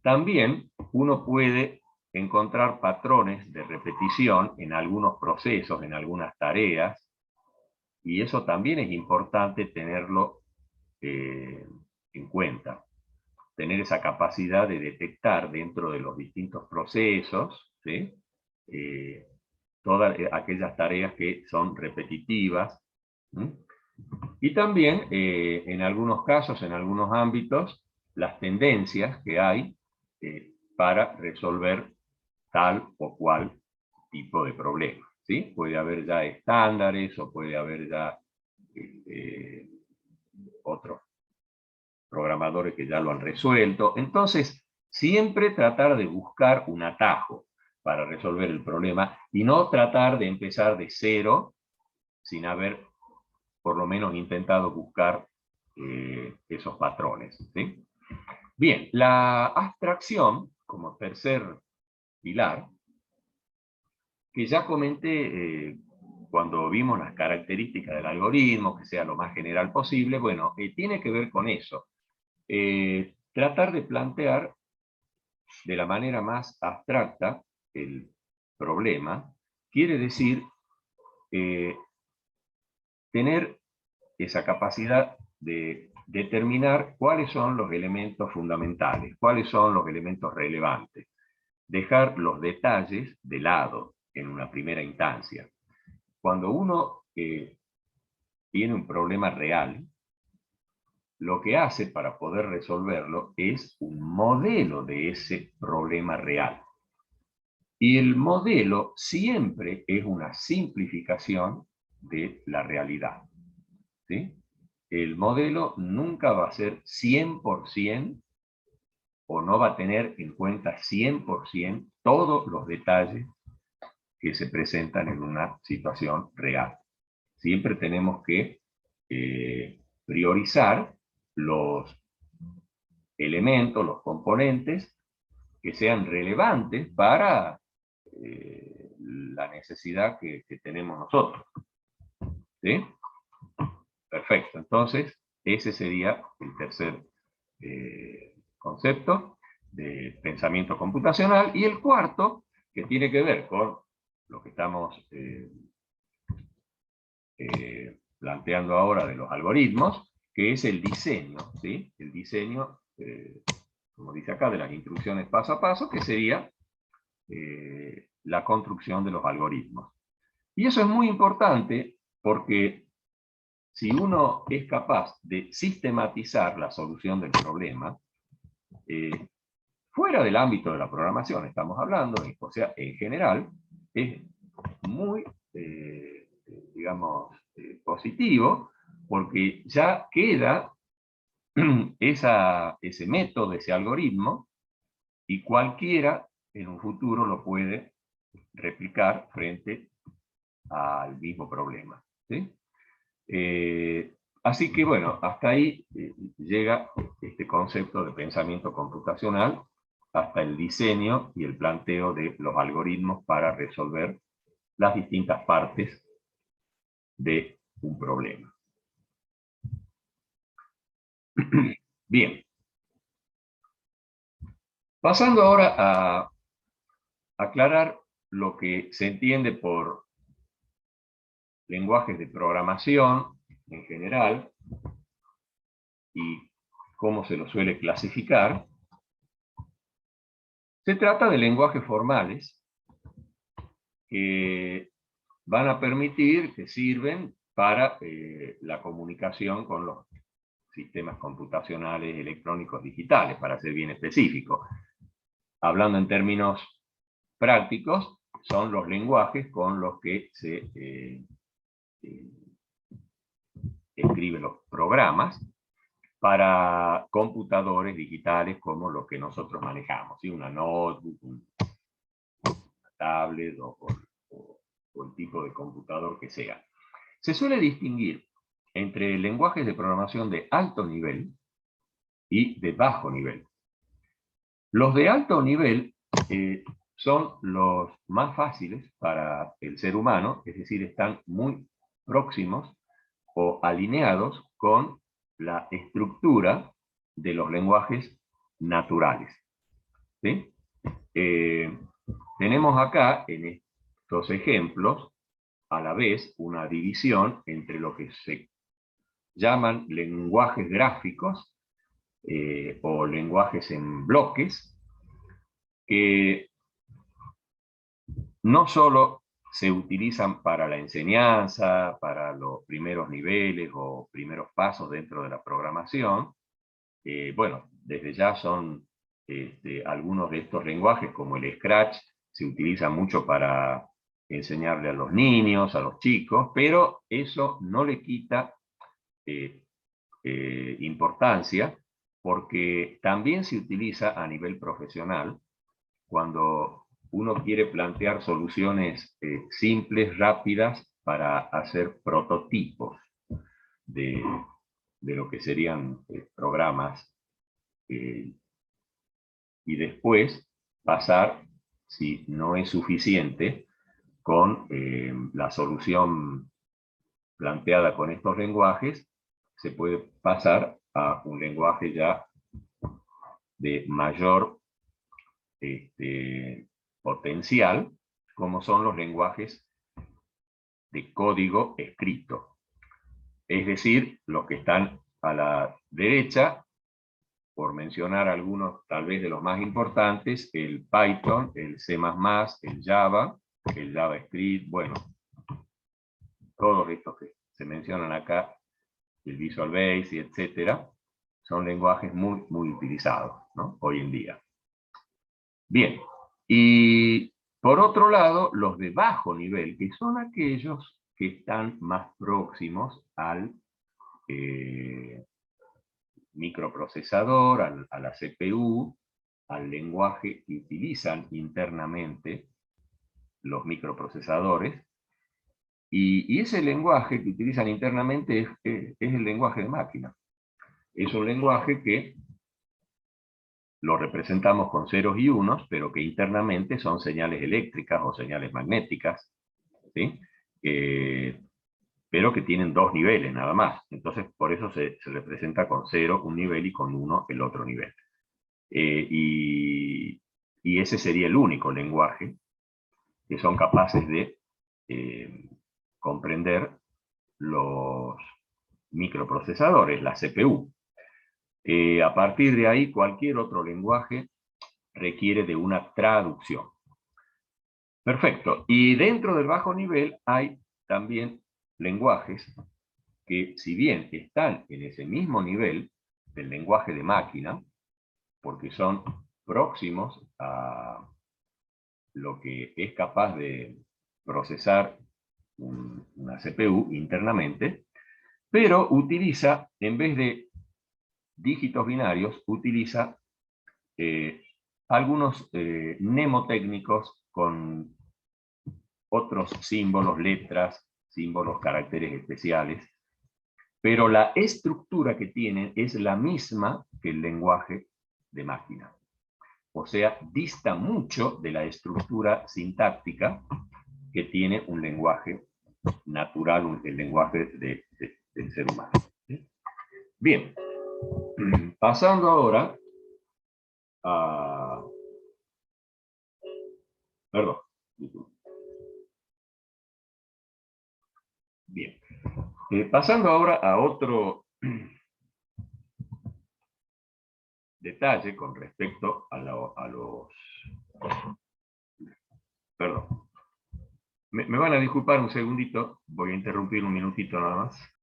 También uno puede encontrar patrones de repetición en algunos procesos, en algunas tareas, y eso también es importante tenerlo en cuenta. Tener esa capacidad de detectar dentro de los distintos procesos, ¿sí? Todas aquellas tareas que son repetitivas. ¿Sí? Y también, en algunos casos, en algunos ámbitos, las tendencias que hay para resolver tal o cual tipo de problema, ¿sí? Puede haber ya estándares o puede haber ya otros programadores que ya lo han resuelto. Entonces, siempre tratar de buscar un atajo para resolver el problema y no tratar de empezar de cero sin haber por lo menos intentado buscar esos patrones, ¿sí? Bien, la abstracción como tercer pilar, que ya comenté cuando vimos las características del algoritmo, que sea lo más general posible, bueno, tiene que ver con eso. Tratar de plantear de la manera más abstracta el problema quiere decir tener esa capacidad de determinar cuáles son los elementos fundamentales, cuáles son los elementos relevantes. Dejar los detalles de lado en una primera instancia. Cuando uno tiene un problema real, lo que hace para poder resolverlo es un modelo de ese problema real. Y el modelo siempre es una simplificación de la realidad, ¿sí? El modelo nunca va a ser 100% o no va a tener en cuenta 100% todos los detalles que se presentan en una situación real. Siempre tenemos que priorizar los elementos, los componentes que sean relevantes para la necesidad que tenemos nosotros. ¿Sí? Perfecto. Entonces, ese sería el tercer concepto de pensamiento computacional. Y el cuarto, que tiene que ver con lo que estamos planteando ahora de los algoritmos, que es el diseño, ¿sí? El diseño, como dice acá, de las instrucciones paso a paso, que sería la construcción de los algoritmos. Y eso es muy importante porque si uno es capaz de sistematizar la solución del problema, fuera del ámbito de la programación estamos hablando, o sea, en general, es muy, digamos, positivo, porque ya queda ese método, ese algoritmo, y cualquiera en un futuro lo puede replicar frente al mismo problema, ¿sí? Así que bueno, hasta ahí llega este concepto de pensamiento computacional, hasta el diseño y el planteo de los algoritmos para resolver las distintas partes de un problema. Bien. Pasando ahora a aclarar lo que se entiende por lenguajes de programación en general y cómo se los suele clasificar. Se trata de lenguajes formales que van a permitir, que sirven para la comunicación con los sistemas computacionales electrónicos digitales, para ser bien específico. Hablando en términos prácticos, son los lenguajes con los que se escriben los programas para computadores digitales como los que nosotros manejamos, ¿sí? Una notebook, una tablet o el tipo de computador que sea. Se suele distinguir entre lenguajes de programación de alto nivel y de bajo nivel. Los de alto nivel son los más fáciles para el ser humano, es decir, están muy próximos o alineados con la estructura de los lenguajes naturales, ¿sí? Tenemos acá, en estos ejemplos, a la vez una división entre lo que se llaman lenguajes gráficos o lenguajes en bloques, que no solo se utilizan para la enseñanza, para los primeros niveles o primeros pasos dentro de la programación. Bueno, desde ya son algunos de estos lenguajes, como el Scratch, se utiliza mucho para enseñarle a los niños, a los chicos, pero eso no le quita importancia, porque también se utiliza a nivel profesional cuando uno quiere plantear soluciones simples, rápidas, para hacer prototipos de lo que serían programas, y después pasar, si no es suficiente, con la solución planteada con estos lenguajes, se puede pasar a un lenguaje ya de mayor potencial, como son los lenguajes de código escrito. Es decir, los que están a la derecha, por mencionar algunos tal vez de los más importantes, el Python, el C++, el Java, el JavaScript, bueno, todos estos que se mencionan acá, el Visual Basic, etcétera, son lenguajes muy, muy utilizados, ¿no?, hoy en día. Bien, y por otro lado, los de bajo nivel, que son aquellos que están más próximos al microprocesador, a la CPU, al lenguaje que utilizan internamente los microprocesadores. Y ese lenguaje que utilizan internamente es el lenguaje de máquina. Es un lenguaje que lo representamos con ceros y unos, pero que internamente son señales eléctricas o señales magnéticas, ¿sí? Pero que tienen dos niveles nada más. Entonces, por eso se representa con 0 un nivel y con 1 el otro nivel. Y ese sería el único lenguaje que son capaces de comprender los microprocesadores, la CPU. A partir de ahí, cualquier otro lenguaje requiere de una traducción. Perfecto. Y dentro del bajo nivel hay también lenguajes que, si bien están en ese mismo nivel del lenguaje de máquina, porque son próximos a lo que es capaz de procesar una CPU internamente, pero utiliza, en vez de dígitos binarios, utiliza algunos mnemotécnicos con otros símbolos, letras, símbolos, caracteres especiales, pero la estructura que tienen es la misma que el lenguaje de máquina. O sea, dista mucho de la estructura sintáctica que tiene un lenguaje natural, el lenguaje del ser humano. Bien, pasando ahora a... Perdón. Bien. Pasando ahora a otro detalle con respecto a los... Perdón. Me van a disculpar un segundito, voy a interrumpir un minutito nada más.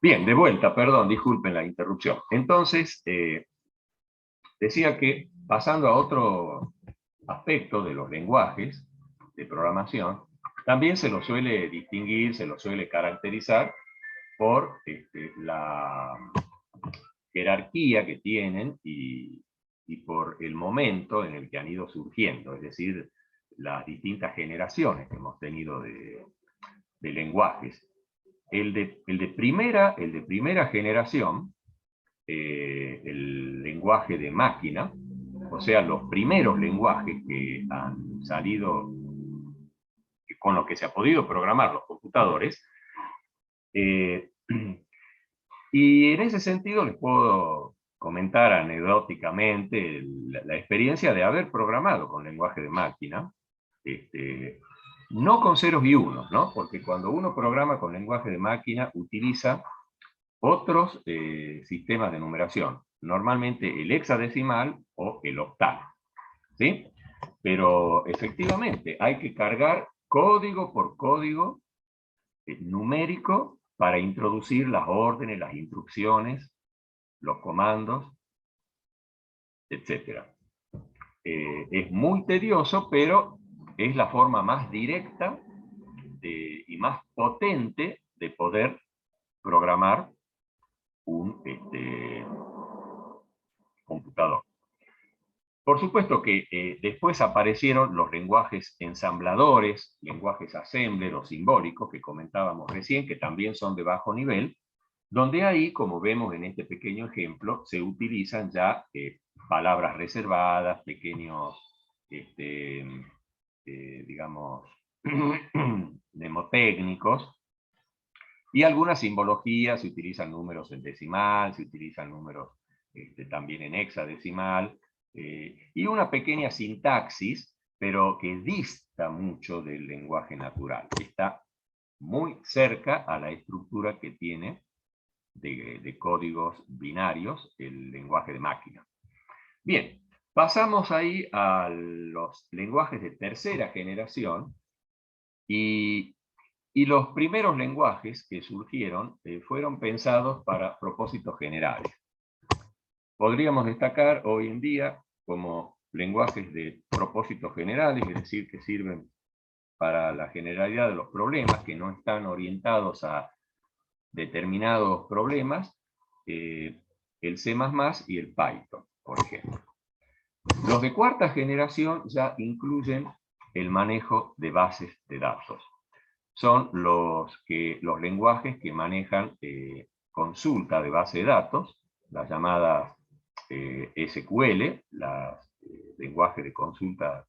Bien, de vuelta, perdón, disculpen la interrupción. Entonces, decía que pasando a otro aspecto de los lenguajes de programación, también se los suele distinguir, se los suele caracterizar por la jerarquía que tienen y por el momento en el que han ido surgiendo, es decir, las distintas generaciones que hemos tenido de lenguajes. El de primera generación, el lenguaje de máquina, o sea, los primeros lenguajes que han salido, con los que se ha podido programar los computadores, y en ese sentido les puedo comentar anecdóticamente la experiencia de haber programado con lenguaje de máquina, no con ceros y unos, ¿no? Porque cuando uno programa con lenguaje de máquina utiliza otros sistemas de numeración, normalmente el hexadecimal o el octal, ¿sí? Pero efectivamente hay que cargar código por código numérico para introducir las órdenes, las instrucciones, los comandos, etc. Es muy tedioso, pero es la forma más directa y más potente de poder programar un computador. Por supuesto que después aparecieron los lenguajes ensambladores, lenguajes assembler o simbólicos que comentábamos recién, que también son de bajo nivel, donde ahí, como vemos en este pequeño ejemplo, se utilizan ya palabras reservadas, pequeños, digamos, mnemotécnicos, y algunas simbologías, se utilizan números en decimal, se utilizan números también en hexadecimal, y una pequeña sintaxis, pero que dista mucho del lenguaje natural. Está muy cerca a la estructura que tiene de códigos binarios el lenguaje de máquina. Bien, pasamos ahí a los lenguajes de tercera generación, y los primeros lenguajes que surgieron fueron pensados para propósitos generales. Podríamos destacar hoy en día como lenguajes de propósitos generales, es decir, que sirven para la generalidad de los problemas, que no están orientados a determinados problemas, el C++ y el Python, por ejemplo. Los de cuarta generación ya incluyen el manejo de bases de datos. Son los lenguajes que manejan consulta de base de datos, las llamadas SQL, lenguajes de consulta,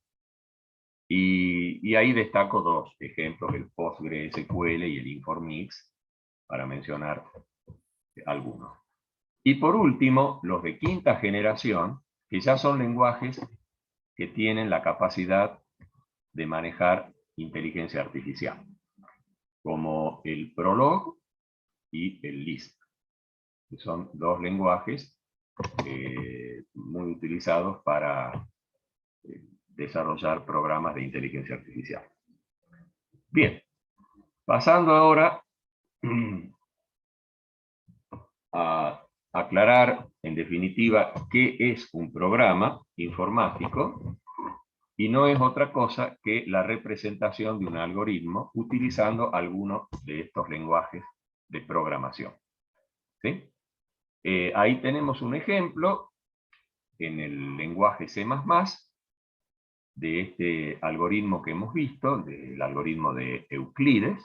y ahí destaco dos ejemplos, el PostgreSQL y el Informix, para mencionar algunos. Y por último, los de quinta generación, que ya son lenguajes que tienen la capacidad de manejar inteligencia artificial, como el Prolog y el Lisp, que son dos lenguajes muy utilizados para desarrollar programas de inteligencia artificial. Bien, pasando ahora a aclarar en definitiva qué es un programa informático, y no es otra cosa que la representación de un algoritmo utilizando algunos de estos lenguajes de programación. ¿Sí? Ahí tenemos un ejemplo en el lenguaje C++, de este algoritmo que hemos visto, del algoritmo de Euclides,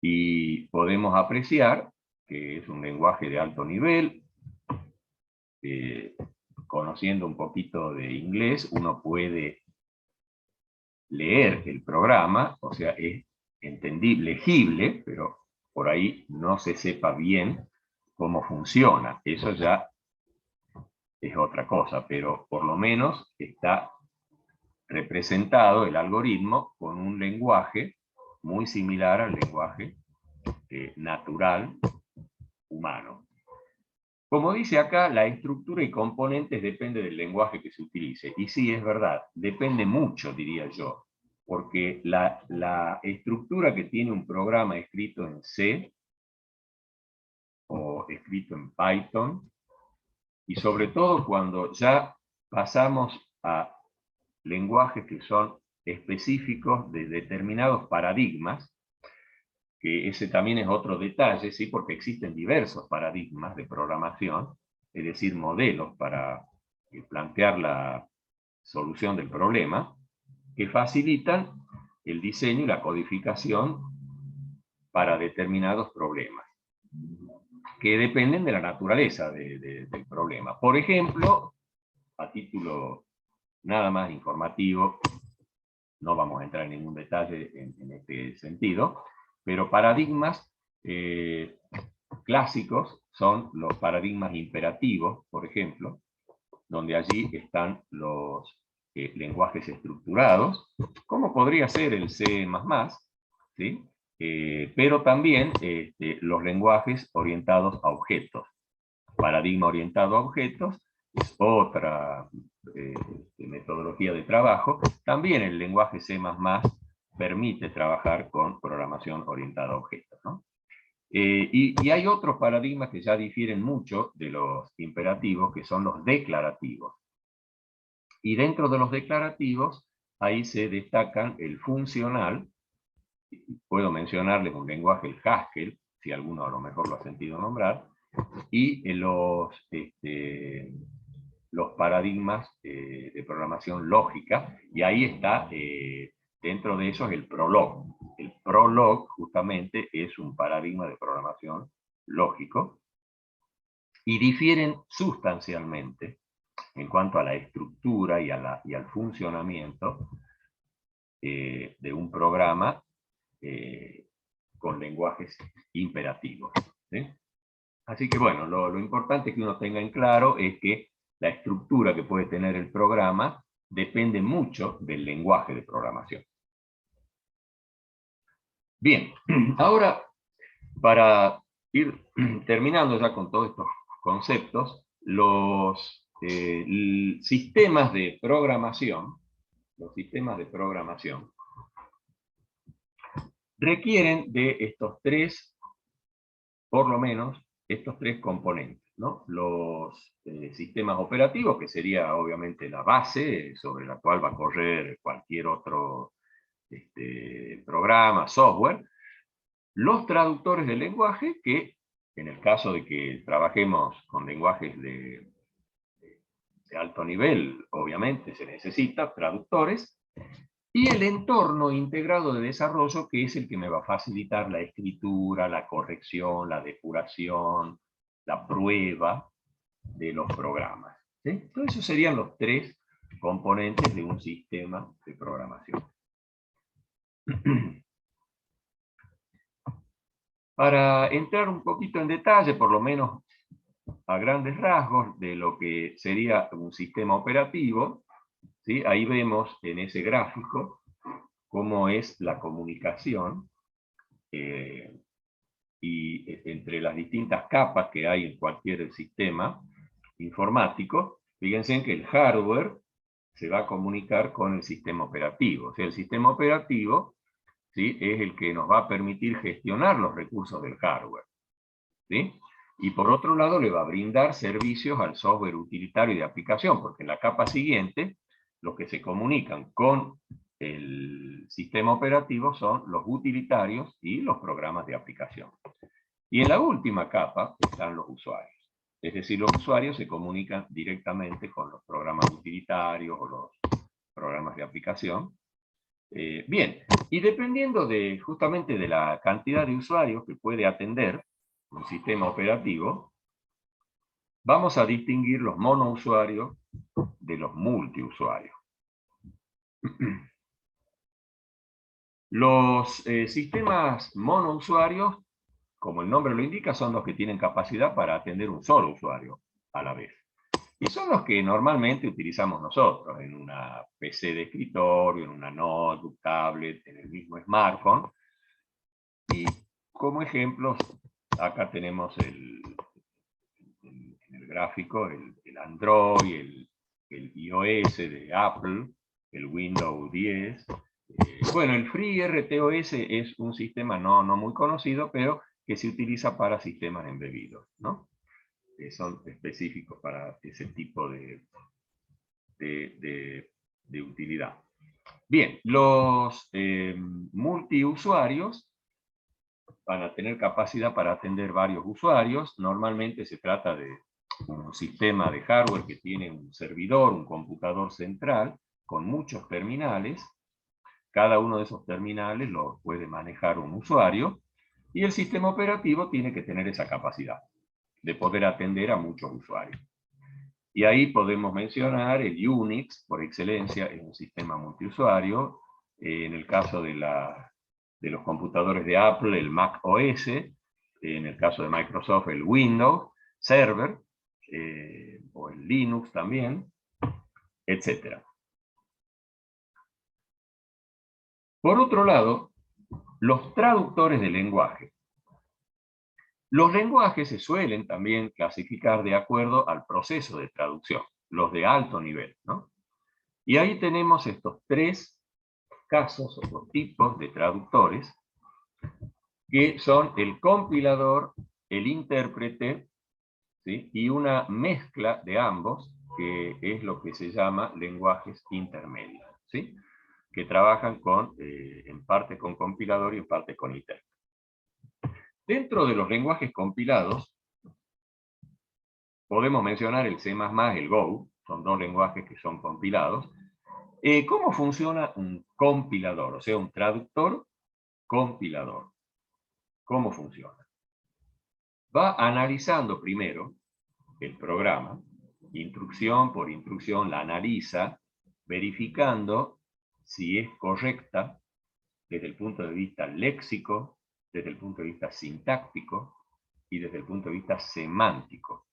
y podemos apreciar que es un lenguaje de alto nivel. Conociendo un poquito de inglés, uno puede leer el programa, o sea, es entendible, legible, pero por ahí no se sepa bien cómo funciona. Eso ya es otra cosa, pero por lo menos está representado el algoritmo con un lenguaje muy similar al lenguaje natural humano. Como dice acá, la estructura y componentes depende del lenguaje que se utilice. Y sí, es verdad, depende mucho, diría yo, porque la estructura que tiene un programa escrito en C o escrito en Python, y sobre todo cuando ya pasamos a lenguajes que son específicos de determinados paradigmas, que ese también es otro detalle, ¿sí? Porque existen diversos paradigmas de programación, es decir, modelos para plantear la solución del problema, que facilitan el diseño y la codificación para determinados problemas, que dependen de la naturaleza del problema. Por ejemplo, a título nada más informativo, no vamos a entrar en ningún detalle en este sentido, pero paradigmas clásicos son los paradigmas imperativos, por ejemplo, donde allí están los lenguajes estructurados, como podría ser el C++, ¿sí? Pero también los lenguajes orientados a objetos. Paradigma orientado a objetos es otra metodología de trabajo. También el lenguaje C++ permite trabajar con programación orientada a objetos, ¿no? Y hay otros paradigmas que ya difieren mucho de los imperativos, que son los declarativos. Y dentro de los declarativos, ahí se destacan el funcional. Puedo mencionarles un lenguaje, el Haskell, si alguno a lo mejor lo ha sentido nombrar, y los paradigmas de programación lógica, y ahí está, dentro de esos, el Prolog. El Prolog, justamente, es un paradigma de programación lógico, y difieren sustancialmente en cuanto a la estructura y al funcionamiento de un programa con lenguajes imperativos, ¿sí? Así que bueno, lo importante que uno tenga en claro es que la estructura que puede tener el programa depende mucho del lenguaje de programación. Bien, ahora, para ir terminando ya con todos estos conceptos, los sistemas de programación, requieren de estos tres, por lo menos, estos tres componentes, ¿no? Los sistemas operativos, que sería obviamente la base sobre la cual va a correr cualquier otro programa, software. Los traductores de lenguaje, que en el caso de que trabajemos con lenguajes de alto nivel, obviamente se necesitan traductores, y el entorno integrado de desarrollo, que es el que me va a facilitar la escritura, la corrección, la depuración, la prueba de los programas. ¿Sí? Entonces esos serían los tres componentes de un sistema de programación. Para entrar un poquito en detalle, por lo menos a grandes rasgos, de lo que sería un sistema operativo, ¿sí? Ahí vemos en ese gráfico cómo es la comunicación y entre las distintas capas que hay en cualquier sistema informático. Fíjense que el hardware se va a comunicar con el sistema operativo. O sea, el sistema operativo, ¿sí?, es el que nos va a permitir gestionar los recursos del hardware, ¿sí? Y por otro lado le va a brindar servicios al software utilitario de aplicación, porque en la capa siguiente los que se comunican con el sistema operativo son los utilitarios y los programas de aplicación. Y en la última capa están los usuarios. Es decir, los usuarios se comunican directamente con los programas utilitarios o los programas de aplicación. Bien, y dependiendo justamente de la cantidad de usuarios que puede atender un sistema operativo, vamos a distinguir los monousuarios de los multiusuarios. Los sistemas monousuarios, como el nombre lo indica, son los que tienen capacidad para atender un solo usuario a la vez. Y son los que normalmente utilizamos nosotros en una PC de escritorio, en una notebook, tablet, en el mismo smartphone. Y como ejemplos, acá tenemos en el gráfico el Android, el iOS de Apple, el Windows 10. Bueno, el FreeRTOS es un sistema no muy conocido, pero que se utiliza para sistemas embebidos, ¿no? Que son específicos para ese tipo de utilidad. Bien, los multiusuarios van a tener capacidad para atender varios usuarios. Normalmente se trata de un sistema de hardware que tiene un servidor, un computador central, con muchos terminales. Cada uno de esos terminales lo puede manejar un usuario, y el sistema operativo tiene que tener esa capacidad de poder atender a muchos usuarios. Y ahí podemos mencionar el Unix, por excelencia, es un sistema multiusuario. En el caso de los computadores de Apple, el Mac OS. En el caso de Microsoft, el Windows Server, o el Linux también, etc. Por otro lado, los traductores de lenguaje. Los lenguajes se suelen también clasificar de acuerdo al proceso de traducción, los de alto nivel, ¿no? Y ahí tenemos estos tres casos o tipos de traductores, que son el compilador, el intérprete, ¿sí?, y una mezcla de ambos, que es lo que se llama lenguajes intermedios, ¿sí?, que trabajan en parte con compilador y en parte con intérprete. Dentro de los lenguajes compilados, podemos mencionar el C++, el Go, son dos lenguajes que son compilados. ¿Cómo funciona un compilador? O sea, un traductor compilador. ¿Cómo funciona? Va analizando primero el programa, instrucción por instrucción, la analiza, verificando si es correcta desde el punto de vista léxico, desde el punto de vista sintáctico y desde el punto de vista semántico.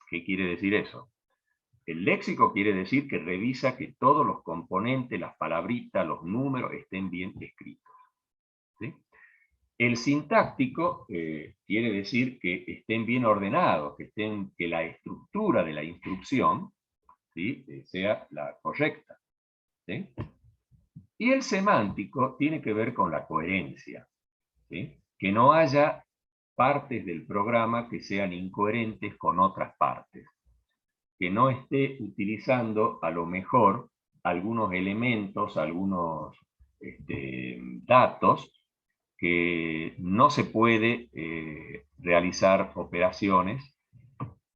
¿Qué quiere decir eso? El léxico quiere decir que revisa que todos los componentes, las palabritas, los números estén bien escritos. ¿Sí? El sintáctico quiere decir que estén bien ordenados, que la estructura de la instrucción, ¿sí?, sea la correcta. ¿Sí? Y el semántico tiene que ver con la coherencia. ¿Sí? Que no haya partes del programa que sean incoherentes con otras partes. Que no esté utilizando a lo mejor algunos elementos, algunos datos, que no se puede realizar operaciones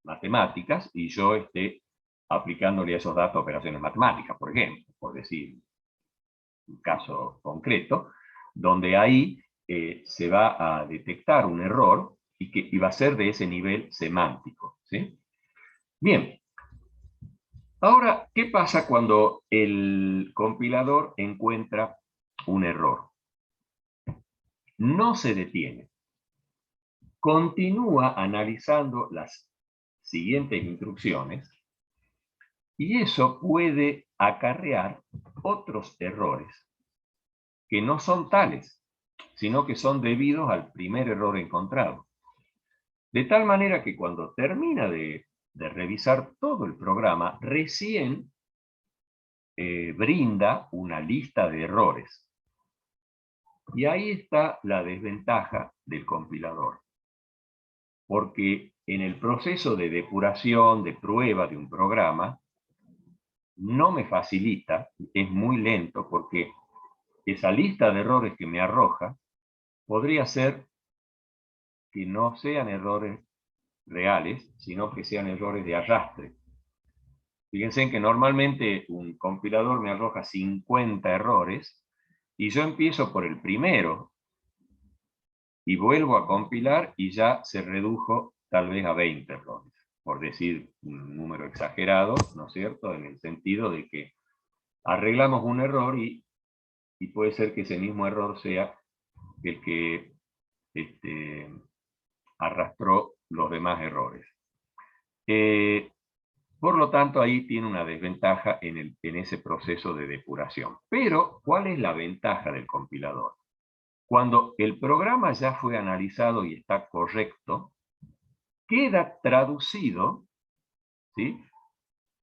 matemáticas y yo esté aplicándole a esos datos operaciones matemáticas, por ejemplo, por decir un caso concreto, donde ahí se va a detectar un error y va a ser de ese nivel semántico. ¿Sí? Bien. Ahora, ¿qué pasa cuando el compilador encuentra un error? No se detiene. Continúa analizando las siguientes instrucciones y eso puede acarrear otros errores que no son tales, sino que son debidos al primer error encontrado. De tal manera que cuando termina de revisar todo el programa, recién brinda una lista de errores. Y ahí está la desventaja del compilador. Porque en el proceso de depuración, de prueba de un programa, no me facilita, es muy lento, porque esa lista de errores que me arroja podría ser que no sean errores reales, sino que sean errores de arrastre. Fíjense que normalmente un compilador me arroja 50 errores y yo empiezo por el primero y vuelvo a compilar y ya se redujo tal vez a 20 errores, por decir un número exagerado, ¿no es cierto?, en el sentido de que arreglamos un error y puede ser que ese mismo error sea el que arrastró los demás errores. Por lo tanto, ahí tiene una desventaja en ese proceso de depuración. Pero, ¿cuál es la ventaja del compilador? Cuando el programa ya fue analizado y está correcto, queda traducido, ¿sí?,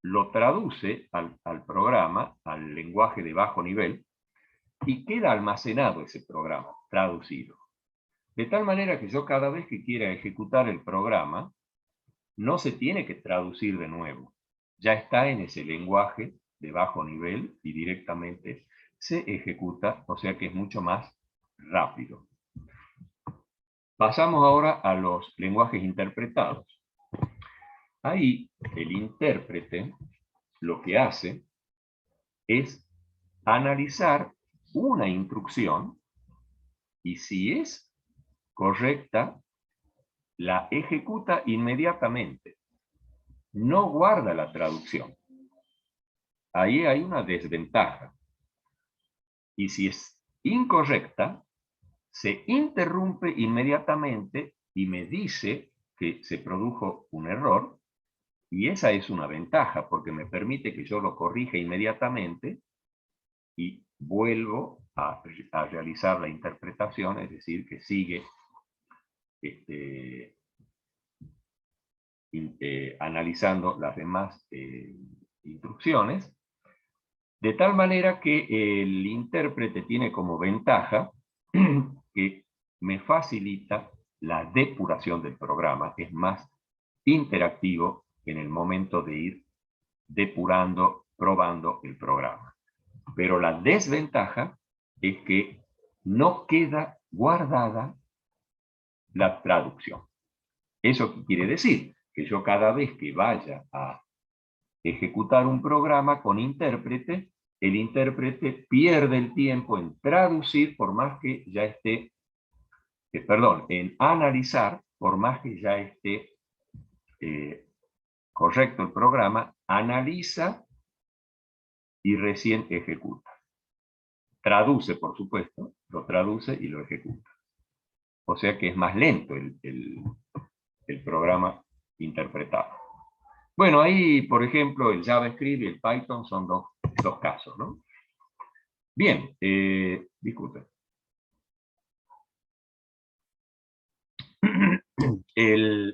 lo traduce al programa, al lenguaje de bajo nivel, y queda almacenado ese programa, traducido. De tal manera que yo cada vez que quiera ejecutar el programa, no se tiene que traducir de nuevo. Ya está en ese lenguaje de bajo nivel y directamente se ejecuta, o sea que es mucho más rápido. Pasamos ahora a los lenguajes interpretados. Ahí el intérprete lo que hace es analizar una instrucción y si es correcta, la ejecuta inmediatamente. No guarda la traducción. Ahí hay una desventaja. Y si es incorrecta, se interrumpe inmediatamente y me dice que se produjo un error, y esa es una ventaja, porque me permite que yo lo corrija inmediatamente y vuelvo a realizar la interpretación, es decir, que sigue analizando las demás instrucciones, de tal manera que el intérprete tiene como ventaja que me facilita la depuración del programa, es más interactivo en el momento de ir depurando, probando el programa. Pero la desventaja es que no queda guardada la traducción. ¿Eso qué quiere decir? Que yo cada vez que vaya a ejecutar un programa con intérprete, el intérprete pierde el tiempo en traducir por más que ya esté, en analizar por más que ya esté correcto el programa, analiza y recién ejecuta. Traduce, por supuesto, lo traduce y lo ejecuta. O sea que es más lento el programa interpretado. Bueno, ahí, por ejemplo, el JavaScript y el Python son dos casos, ¿no? Bien, disculpen.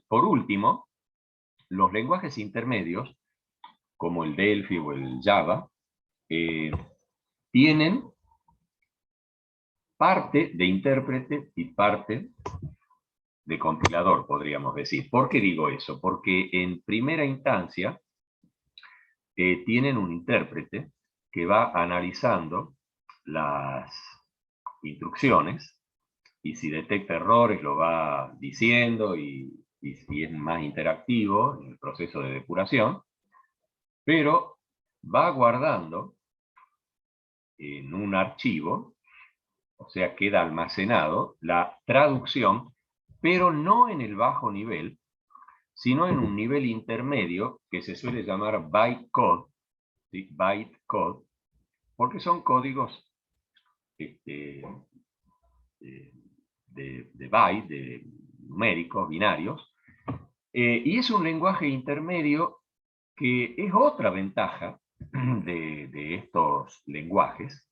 Por último, los lenguajes intermedios, como el Delphi o el Java, tienen parte de intérprete y parte de compilador, podríamos decir. ¿Por qué digo eso? Porque en primera instancia tienen un intérprete que va analizando las instrucciones y si detecta errores lo va diciendo y es más interactivo en el proceso de depuración, pero va guardando en un archivo, o sea, queda almacenado la traducción, pero no en el bajo nivel, sino en un nivel intermedio que se suele llamar bytecode, ¿sí? Bytecode, porque son códigos de byte, de numéricos, binarios, y es un lenguaje intermedio que es otra ventaja de estos lenguajes,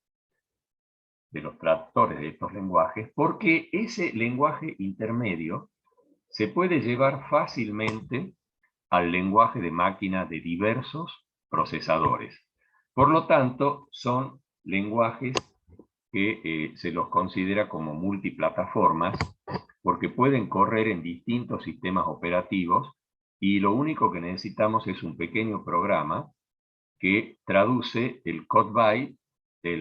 de los traductores de estos lenguajes, porque ese lenguaje intermedio se puede llevar fácilmente al lenguaje de máquina de diversos procesadores. Por lo tanto, son lenguajes que se los considera como multiplataformas porque pueden correr en distintos sistemas operativos y lo único que necesitamos es un pequeño programa que traduce el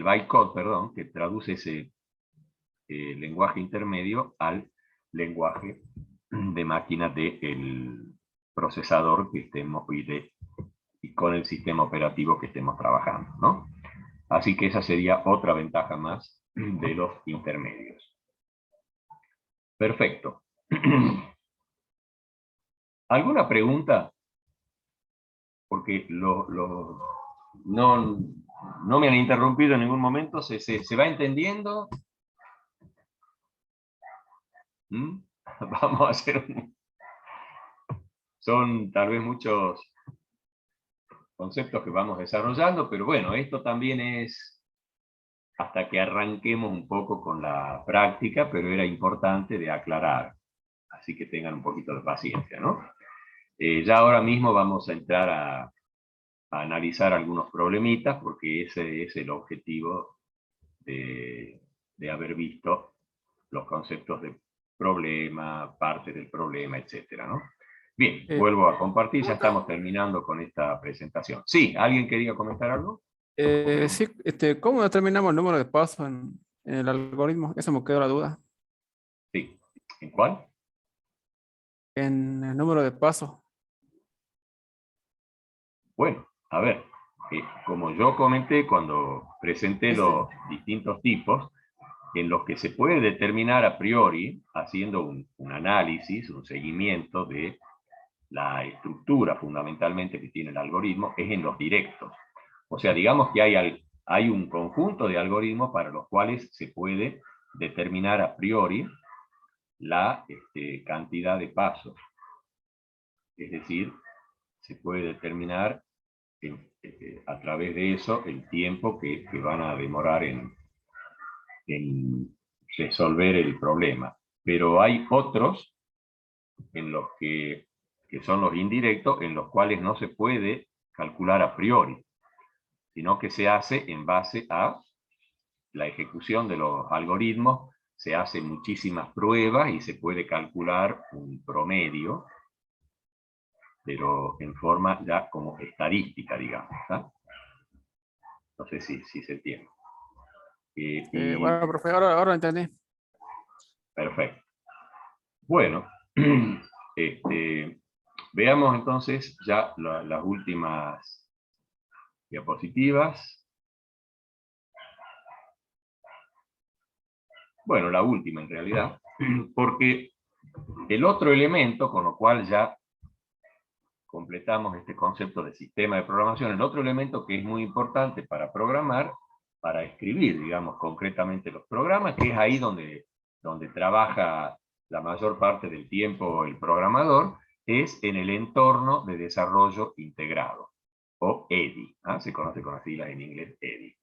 bytecode, perdón, que traduce ese lenguaje intermedio al lenguaje de máquina del procesador que estemos y con el sistema operativo que estemos trabajando, ¿no? Así que esa sería otra ventaja más de los intermedios. Perfecto. ¿Alguna pregunta? Porque no me han interrumpido en ningún momento. ¿Se va entendiendo? ¿Mm? Vamos a hacer Son tal vez muchos conceptos que vamos desarrollando, pero bueno, esto también es hasta que arranquemos un poco con la práctica, pero era importante de aclarar. Así que tengan un poquito de paciencia, ¿no? Ya ahora mismo vamos a entrar a analizar algunos problemitas, porque ese es el objetivo de haber visto los conceptos de problema, parte del problema, etcétera, ¿no? Bien, vuelvo a compartir, ya estamos terminando con esta presentación. Sí, ¿alguien quería comentar algo? Sí, ¿cómo determinamos el número de pasos en el algoritmo? Eso me quedó la duda. Sí, ¿en cuál? En el número de pasos. Bueno, a ver, como yo comenté cuando presenté los distintos tipos, en los que se puede determinar a priori, haciendo un análisis, un seguimiento de la estructura fundamentalmente que tiene el algoritmo, es en los directos. O sea, digamos que hay un conjunto de algoritmos para los cuales se puede determinar a priori la cantidad de pasos. Es decir, se puede determinar a través de eso el tiempo que van a demorar en resolver el problema. Pero hay otros en los que son los indirectos, en los cuales no se puede calcular a priori, sino que se hace en base a la ejecución de los algoritmos, se hacen muchísimas pruebas y se puede calcular un promedio, pero en forma ya como estadística, digamos. ¿Ah? No sé si se entiende. Bueno, profe, ahora entendí. Perfecto. Bueno, veamos entonces ya las últimas diapositivas. Bueno, la última en realidad, porque el otro elemento, con lo cual ya completamos este concepto de sistema de programación, el otro elemento que es muy importante para programar, para escribir, digamos, concretamente los programas, que es ahí donde trabaja la mayor parte del tiempo el programador, es en el entorno de desarrollo integrado, o EDI, ¿ah? Se conoce con las siglas en inglés EDI.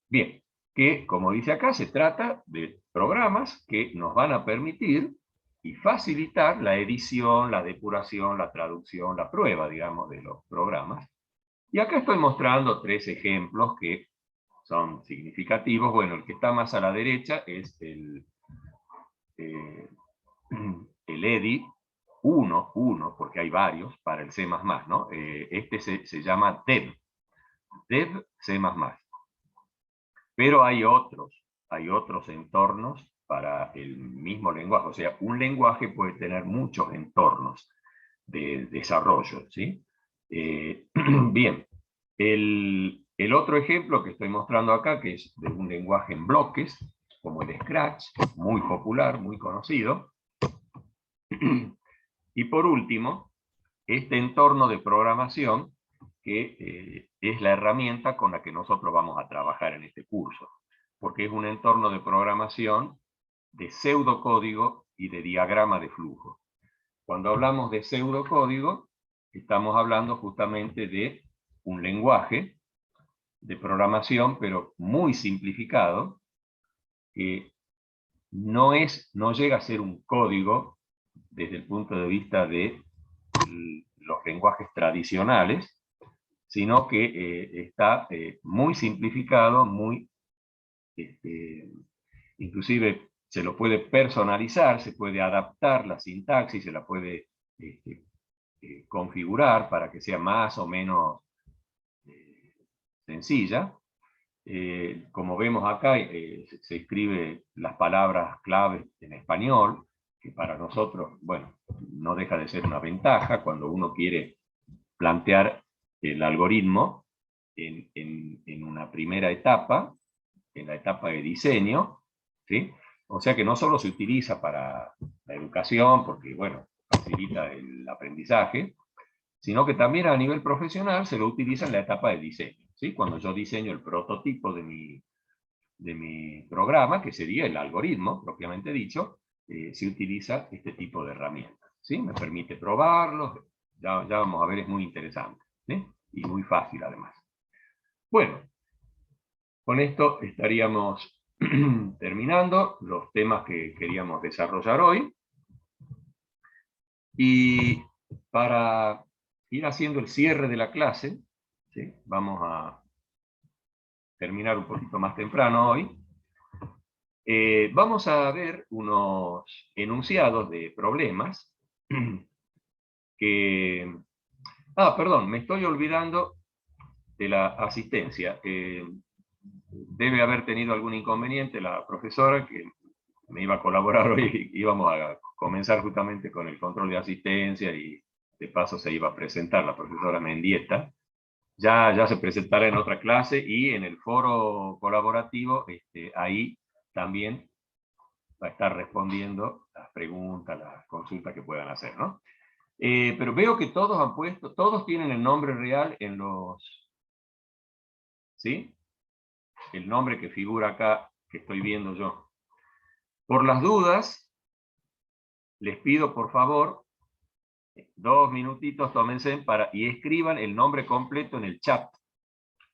Bien, que como dice acá, se trata de programas que nos van a permitir y facilitar la edición, la depuración, la traducción, la prueba, digamos, de los programas. Y acá estoy mostrando 3 ejemplos que son significativos. Bueno, el que está más a la derecha es el EDI 1, porque hay varios para el C++, ¿no? Este se llama Dev C++. Pero hay otros entornos para el mismo lenguaje. O sea, un lenguaje puede tener muchos entornos de desarrollo, ¿sí? Bien, el otro ejemplo que estoy mostrando acá, que es de un lenguaje en bloques, como el Scratch, muy popular, muy conocido. Y por último, este entorno de programación, que es la herramienta con la que nosotros vamos a trabajar en este curso, porque es un entorno de programación de pseudocódigo y de diagrama de flujo. Cuando hablamos de pseudocódigo, estamos hablando justamente de un lenguaje de programación, pero muy simplificado, que no llega a ser un código desde el punto de vista de los lenguajes tradicionales, sino que está muy simplificado, inclusive se lo puede personalizar, se puede adaptar la sintaxis, se la puede configurar para que sea más o menos sencilla. Como vemos acá, se escribe las palabras claves en español, que para nosotros, bueno, no deja de ser una ventaja cuando uno quiere plantear el algoritmo en una primera etapa, en la etapa de diseño, ¿sí? O sea que no solo se utiliza para la educación, porque, bueno, facilita el aprendizaje, sino que también a nivel profesional se lo utiliza en la etapa de diseño, ¿sí? Cuando yo diseño el prototipo de mi programa, que sería el algoritmo, propiamente dicho, se utiliza este tipo de herramientas, ¿sí? Me permite probarlos, ya vamos a ver, es muy interesante, ¿sí? Y muy fácil además. Bueno, con esto estaríamos terminando los temas que queríamos desarrollar hoy. Y para ir haciendo el cierre de la clase, ¿sí? Vamos a terminar un poquito más temprano hoy. Vamos a ver unos enunciados de problemas que... perdón, me estoy olvidando de la asistencia. Debe haber tenido algún inconveniente la profesora que me iba a colaborar hoy. Íbamos a comenzar justamente con el control de asistencia y de paso se iba a presentar la profesora Mendieta. Ya se presentará en otra clase y en el foro colaborativo, ahí también va a estar respondiendo las preguntas, las consultas que puedan hacer, ¿no? Pero veo que todos tienen el nombre real en los... ¿Sí? El nombre que figura acá, que estoy viendo yo. Por las dudas, les pido por favor, 2 minutitos tómense y escriban el nombre completo en el chat,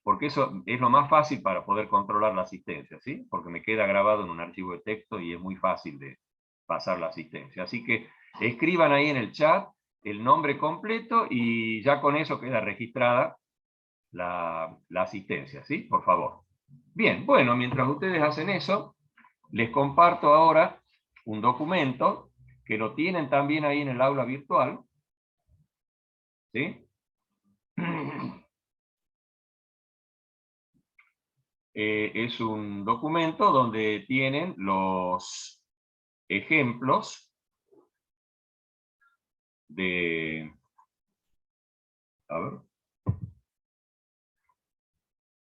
porque eso es lo más fácil para poder controlar la asistencia, ¿sí? Porque me queda grabado en un archivo de texto y es muy fácil de pasar la asistencia. Así que escriban ahí en el chat el nombre completo y ya con eso queda registrada la asistencia, ¿sí? Por favor. Bien, bueno, mientras ustedes hacen eso, les comparto ahora un documento que lo tienen también ahí en el aula virtual, ¿sí? Es un documento donde tienen los ejemplos de... A ver,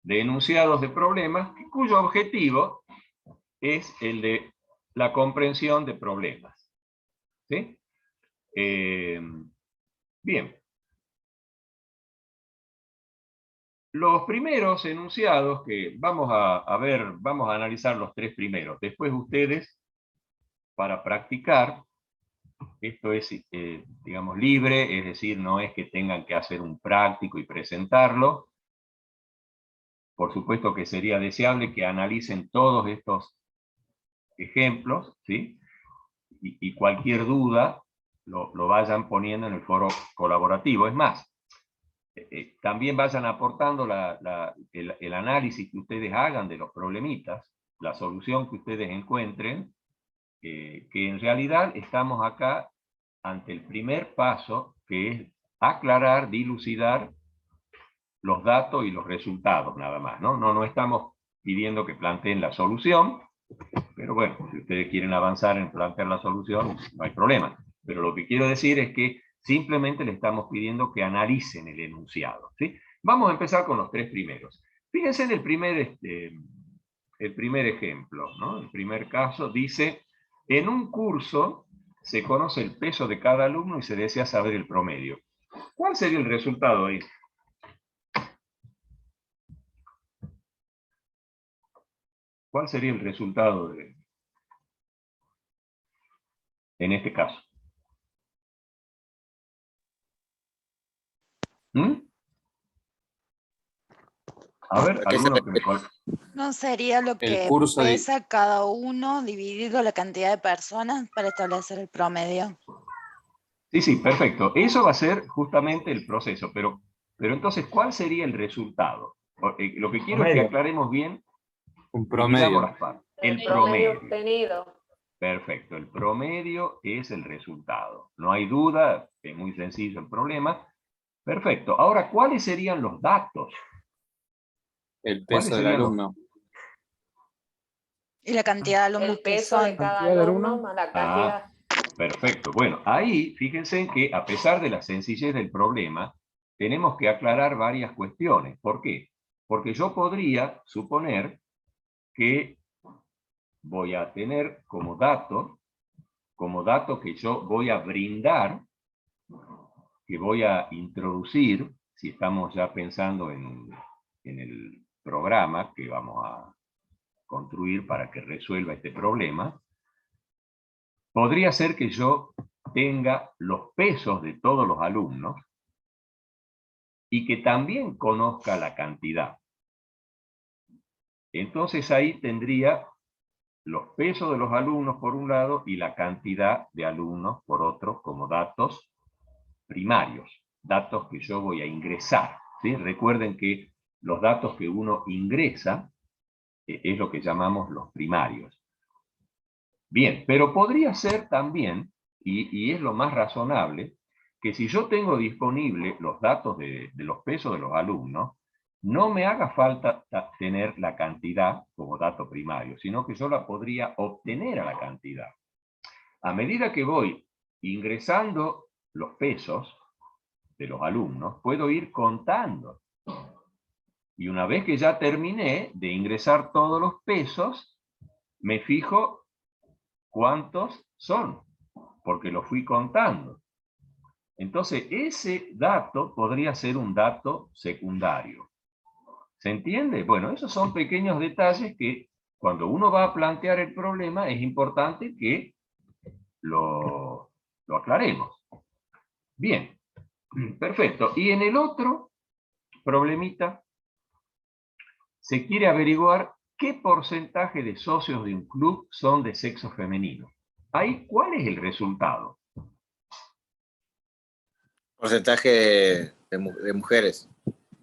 de enunciados de problemas, cuyo objetivo es el de la comprensión de problemas, ¿sí? Bien. Los primeros enunciados que vamos a ver, vamos a analizar los 3 primeros. Después ustedes, para practicar, esto es, digamos, libre, es decir, no es que tengan que hacer un práctico y presentarlo. Por supuesto que sería deseable que analicen todos estos ejemplos, ¿sí? Y cualquier duda lo vayan poniendo en el foro colaborativo. Es más, también vayan aportando el análisis que ustedes hagan de los problemitas, la solución que ustedes encuentren, que en realidad estamos acá ante el primer paso, que es aclarar, dilucidar los datos y los resultados, nada más, ¿no? No estamos pidiendo que planteen la solución, pero bueno, si ustedes quieren avanzar en plantear la solución, no hay problema. Pero lo que quiero decir es que simplemente le estamos pidiendo que analicen el enunciado, ¿sí? Vamos a empezar con los tres primeros. Fíjense en el primer ejemplo, ¿no? El primer caso dice, en un curso se conoce el peso de cada alumno y se desea saber el promedio. ¿Cuál sería el resultado ahí? ¿Cuál sería el resultado en este caso? ¿Mm? A ver, alguno que me... ¿No sería lo El que curso de- pesa cada uno dividido la cantidad de personas para establecer el promedio? Sí, perfecto. Eso va a ser justamente el proceso, pero entonces, ¿cuál sería el resultado? Lo que quiero es que aclaremos bien, Un dividamos promedio. las partes. El promedio promedio. obtenido. Perfecto, el promedio es el resultado. No hay duda, es muy sencillo el problema. Perfecto. Ahora, ¿cuáles serían los datos? El ¿Cuáles peso del serían los- alumno. Y la cantidad de alumnos El que peso de son. cada ¿Cantidad de alumno alumnos? más la cantidad. Perfecto. Bueno, ahí fíjense en que a pesar de la sencillez del problema, tenemos que aclarar varias cuestiones. ¿Por qué? Porque yo podría suponer que voy a tener como dato que yo voy a brindar, que voy a introducir, si estamos ya pensando en el programa que vamos a construir para que resuelva este problema, podría ser que yo tenga los pesos de todos los alumnos y que también conozca la cantidad. Entonces ahí tendría los pesos de los alumnos por un lado y la cantidad de alumnos por otro como datos primarios, datos que yo voy a ingresar, ¿sí? Recuerden que los datos que uno ingresa es lo que llamamos los primarios. Bien, pero podría ser también, y es lo más razonable, que si yo tengo disponible los datos de los pesos de los alumnos, no me haga falta tener la cantidad como dato primario, sino que yo la podría obtener a la cantidad. A medida que voy ingresando los pesos de los alumnos, puedo ir contando. Y una vez que ya terminé de ingresar todos los pesos, me fijo cuántos son, porque lo fui contando. Entonces, ese dato podría ser un dato secundario. ¿Se entiende? Bueno, esos son pequeños detalles que cuando uno va a plantear el problema es importante que lo aclaremos. Bien, perfecto. Y en el otro problemita se quiere averiguar qué porcentaje de socios de un club son de sexo femenino. Ahí, ¿cuál es el resultado? Porcentaje de mujeres.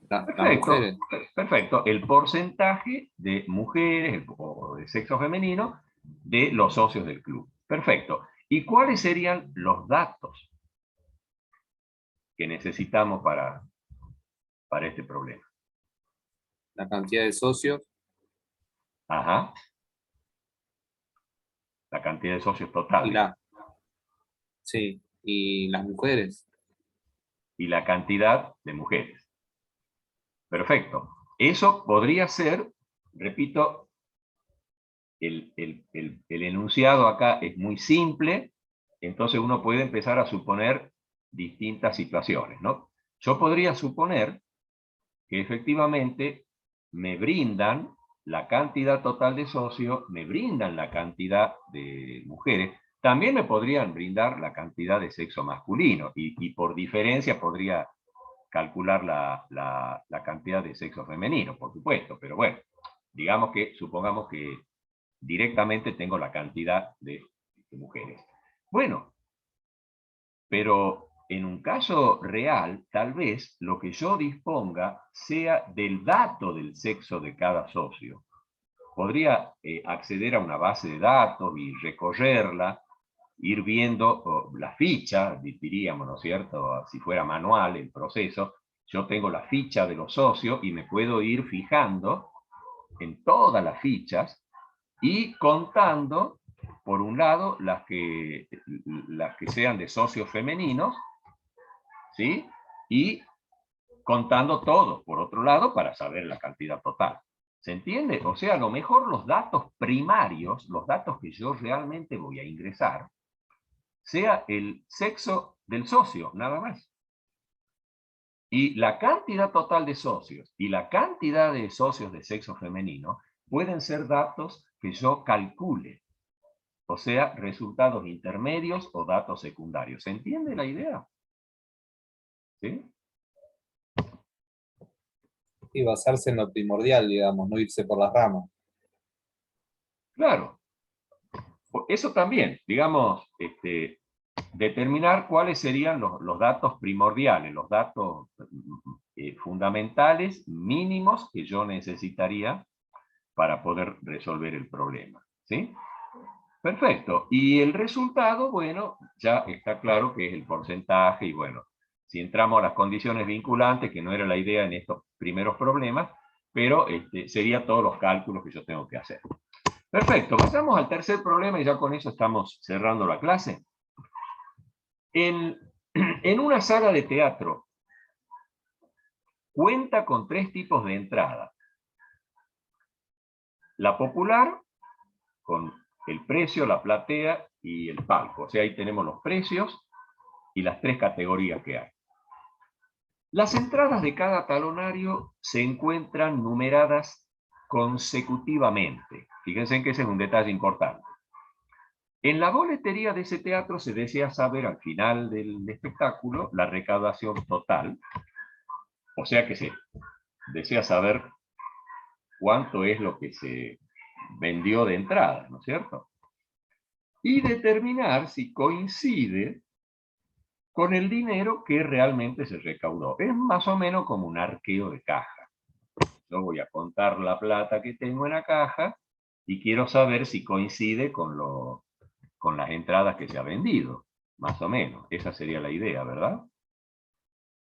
Las Perfecto, mujeres. perfecto. El porcentaje de mujeres o de sexo femenino de los socios del club. Perfecto. ¿Y cuáles serían los datos que necesitamos para este problema? La cantidad de socios. Ajá. La cantidad de socios Y totales. sí, y las mujeres. Y la cantidad de mujeres. Perfecto. Eso podría ser, repito, el enunciado acá es muy simple, entonces uno puede empezar a suponer distintas situaciones, ¿no? Yo podría suponer que efectivamente me brindan la cantidad total de socios, me brindan la cantidad de mujeres, También me podrían brindar la cantidad de sexo masculino y por diferencia podría calcular la cantidad de sexo femenino, por supuesto, pero bueno, supongamos que directamente tengo la cantidad de mujeres. Bueno, pero en un caso real, tal vez lo que yo disponga sea del dato del sexo de cada socio. Podría acceder a una base de datos y recorrerla, ir viendo la ficha, diríamos, ¿no es cierto? Si fuera manual el proceso, yo tengo la ficha de los socios y me puedo ir fijando en todas las fichas y contando, por un lado, las que sean de socios femeninos, ¿sí? Y contando todos, por otro lado, para saber la cantidad total. ¿Se entiende? O sea, a lo mejor los datos primarios, los datos que yo realmente voy a ingresar, sea el sexo del socio, nada más. Y la cantidad total de socios y la cantidad de socios de sexo femenino pueden ser datos que yo calcule. O sea, resultados intermedios o datos secundarios. ¿Se entiende la idea? ¿Sí? Y basarse en lo primordial, digamos, no irse por las ramas. Claro. Eso también, digamos, determinar cuáles serían los datos primordiales, los datos fundamentales, mínimos, que yo necesitaría para poder resolver el problema. ¿Sí? Perfecto. Y el resultado, bueno, ya está claro que es el porcentaje, y bueno, si entramos a las condiciones vinculantes, que no era la idea en estos primeros problemas, pero sería todos los cálculos que yo tengo que hacer. Perfecto, pasamos al tercer problema y ya con eso estamos cerrando la clase. En una sala de teatro cuenta con 3 tipos de entrada. La popular, con el precio, la platea y el palco. O sea, ahí tenemos los precios y las 3 categorías que hay. Las entradas de cada talonario se encuentran numeradas consecutivamente. Fíjense que ese es un detalle importante. En la boletería de ese teatro se desea saber al final del espectáculo la recaudación total. O sea que se desea saber cuánto es lo que se vendió de entrada, ¿no es cierto? Y determinar si coincide con el dinero que realmente se recaudó. Es más o menos como un arqueo de caja. Yo voy a contar la plata que tengo en la caja y quiero saber si coincide con las entradas que se ha vendido. Más o menos. Esa sería la idea, ¿verdad?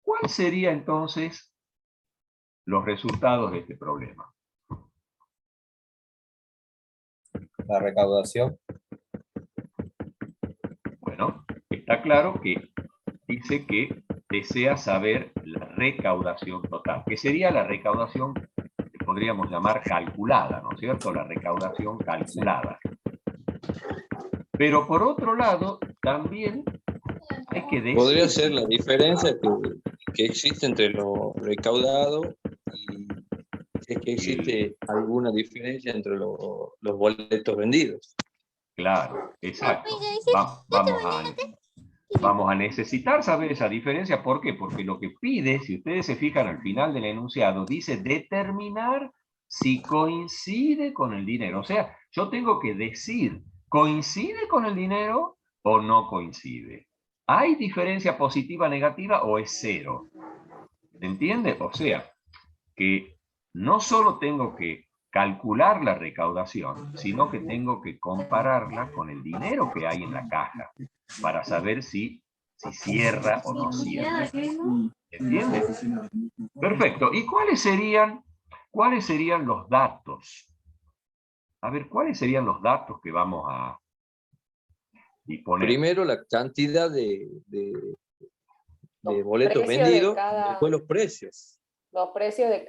¿Cuál sería entonces los resultados de este problema? La recaudación. Bueno, está claro que dice que desea saber la recaudación total, que sería la recaudación que podríamos llamar calculada, ¿no es cierto? La recaudación calculada. Pero por otro lado, también hay que decir... Podría ser la diferencia que existe entre lo recaudado y si es que existe alguna diferencia entre los boletos vendidos. Claro, exacto. Vamos a necesitar saber esa diferencia. ¿Por qué? Porque lo que pide, si ustedes se fijan al final del enunciado, dice determinar si coincide con el dinero. O sea, yo tengo que decir, ¿coincide con el dinero o no coincide? ¿Hay diferencia positiva, negativa o es cero? ¿Se entiende? O sea, que no solo tengo que calcular la recaudación, sino que tengo que compararla con el dinero que hay en la caja para saber si cierra o no cierra. ¿Entiende? Perfecto. ¿Y cuáles serían los datos? A ver, ¿cuáles serían los datos que vamos a disponer? Primero la cantidad de boletos vendidos, después los precios. Los precios de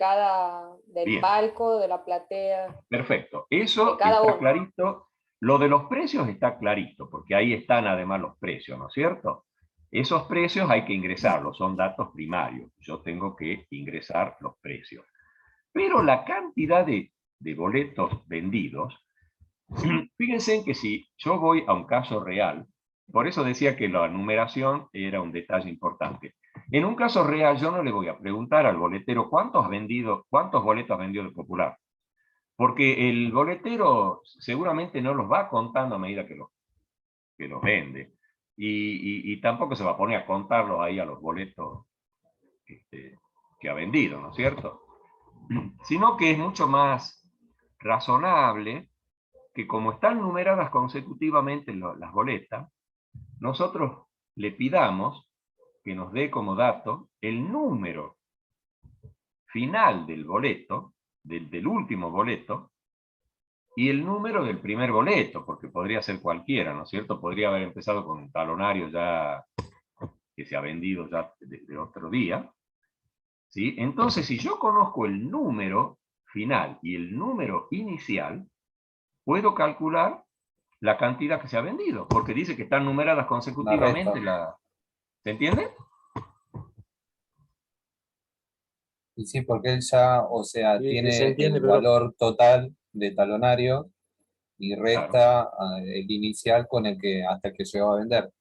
del Bien. palco, de la platea. Perfecto. Eso De cada está uno. clarito. Lo de los precios está clarito, porque ahí están además los precios, ¿no es cierto? Esos precios hay que ingresarlos, son datos primarios. Yo tengo que ingresar los precios. Pero la cantidad de boletos vendidos Fíjense que si yo voy a un caso real, por eso decía que la numeración era un detalle importante. En un caso real yo no le voy a preguntar al boletero cuántos boletos ha vendido el Popular. Porque el boletero seguramente no los va contando a medida que los vende. Y tampoco se va a poner a contarlos ahí a los boletos que ha vendido, ¿no es cierto? Sino que es mucho más razonable que, como están numeradas consecutivamente las boletas, nosotros le pidamos que nos dé como dato el número final del boleto, del último boleto, y el número del primer boleto, porque podría ser cualquiera, ¿no es cierto? Podría haber empezado con un talonario ya que se ha vendido ya de otro día, ¿sí? Entonces, si yo conozco el número final y el número inicial, puedo calcular la cantidad que se ha vendido, porque dice que están numeradas consecutivamente. ¿Se entiende? Y sí, porque él ya, o sea, Sí, tiene se entiende, el pero valor total de talonario y resta el inicial con el que hasta que llegó a vender.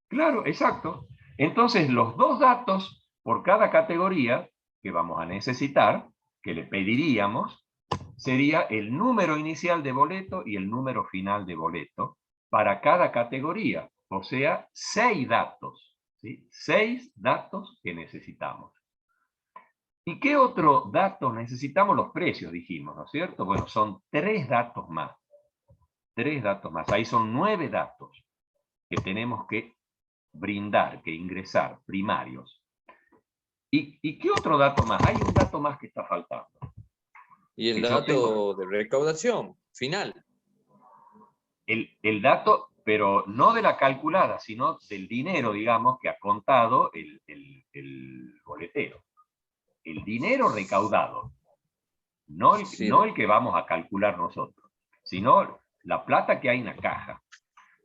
Claro, exacto. Entonces, los dos datos por cada categoría que vamos a necesitar, que le pediríamos, sería el número inicial de boleto y el número final de boleto para cada categoría. O sea, 6 datos. ¿Sí? 6 datos que necesitamos. ¿Y qué otro dato necesitamos? Los precios, dijimos, ¿no es cierto? Bueno, son 3 datos más. 3 datos más. Ahí son 9 datos que tenemos que brindar, que ingresar, primarios. ¿Y qué otro dato más? Hay un dato más que está faltando. y el Que yo dato de recaudación final. El dato, pero no de la calculada, sino del dinero, digamos, que ha contado el boletero. El dinero recaudado. No Sí. el que vamos a calcular nosotros, sino la plata que hay en la caja.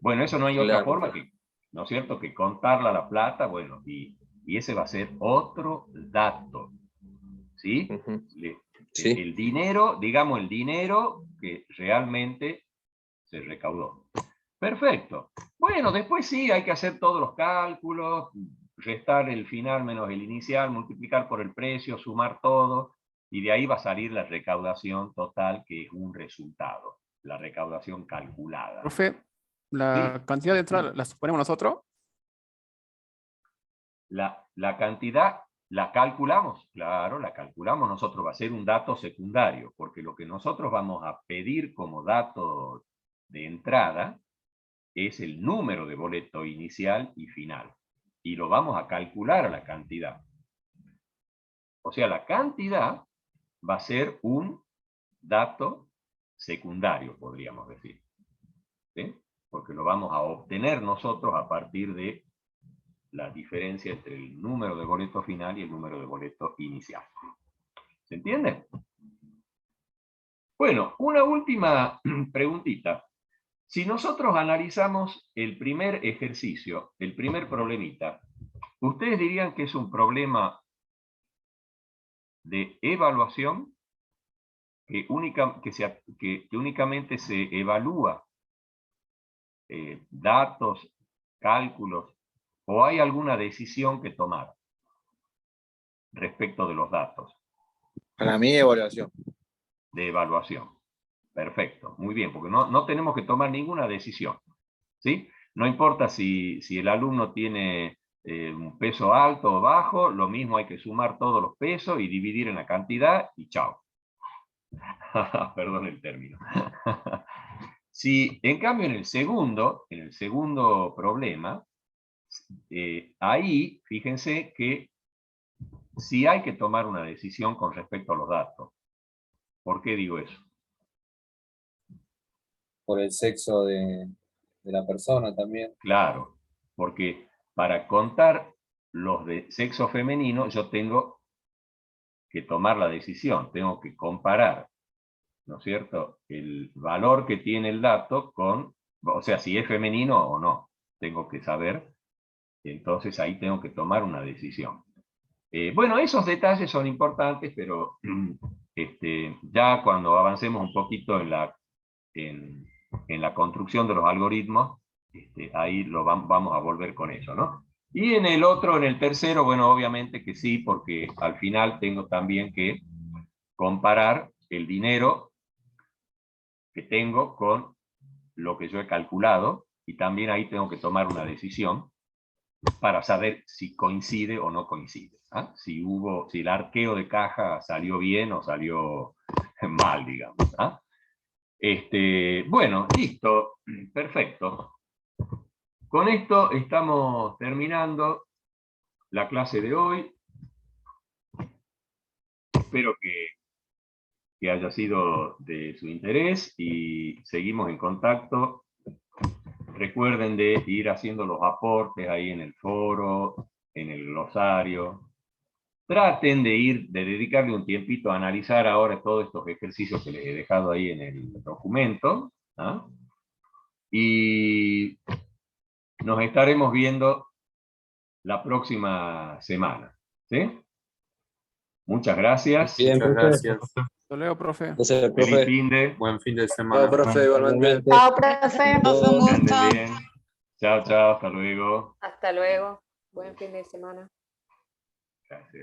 Bueno, eso no hay otra Claro, forma claro. que, ¿no es cierto?, que contarla la plata, bueno, y ese va a ser otro dato, ¿sí? Ujú. Sí. El dinero, digamos, el dinero que realmente se recaudó. Perfecto. Bueno, después sí, hay que hacer todos los cálculos, restar el final menos el inicial, multiplicar por el precio, sumar todo, y de ahí va a salir la recaudación total, que es un resultado, la recaudación calculada. Profe, ¿la cantidad de entrada la suponemos nosotros? La cantidad la calculamos, claro, la calculamos nosotros, va a ser un dato secundario, porque lo que nosotros vamos a pedir como dato de entrada es el número de boleto inicial y final, y lo vamos a calcular a la cantidad. O sea, la cantidad va a ser un dato secundario, podríamos decir, ¿sí? Porque lo vamos a obtener nosotros a partir de la diferencia entre el número de boleto final y el número de boleto inicial. ¿Se entiende? Bueno, una última preguntita. Si nosotros analizamos el primer ejercicio, el primer problemita, ¿ustedes dirían que es un problema de evaluación que únicamente se evalúa datos, cálculos, o hay alguna decisión que tomar respecto de los datos? Para mí, evaluación. De evaluación. Perfecto, muy bien, porque no tenemos que tomar ninguna decisión, ¿sí? No importa si el alumno tiene un peso alto o bajo, lo mismo hay que sumar todos los pesos y dividir en la cantidad y chao. Perdón el término. Si, en cambio, en el segundo problema, ahí, fíjense que sí hay que tomar una decisión con respecto a los datos. ¿Por qué digo eso? Por el sexo de la persona también. Claro, porque para contar los de sexo femenino yo tengo que tomar la decisión, tengo que comparar, ¿no es cierto?, el valor que tiene el dato con, o sea, si es femenino o no, tengo que saber, entonces ahí tengo que tomar una decisión. Bueno, esos detalles son importantes, pero ya cuando avancemos un poquito en en la construcción de los algoritmos, ahí vamos a volver con eso, ¿no? Y en el otro, en el tercero, bueno, obviamente que sí, porque al final tengo también que comparar el dinero que tengo con lo que yo he calculado, y también ahí tengo que tomar una decisión para saber si coincide o no coincide. ¿Ah? Si el arqueo de caja salió bien o salió mal, digamos. ¿Ah? Bueno, listo, perfecto. Con esto estamos terminando la clase de hoy. Espero que haya sido de su interés y seguimos en contacto. Recuerden de ir haciendo los aportes ahí en el foro, en el glosario. Traten de dedicarle un tiempito a analizar ahora todos estos ejercicios que les he dejado ahí en el documento. ¿Ah? Y nos estaremos viendo la próxima semana. ¿Sí? Muchas gracias. Bien, Muchas profe. gracias. Hasta luego, profe. Gracias, Feliz profe. fin de. Buen fin de semana. Chao, profe, igualmente. Igualmente. Chao, profe. Profe, un Que anden gusto. bien. Chao, chao, hasta luego. Hasta luego. Buen fin de semana. Gracias.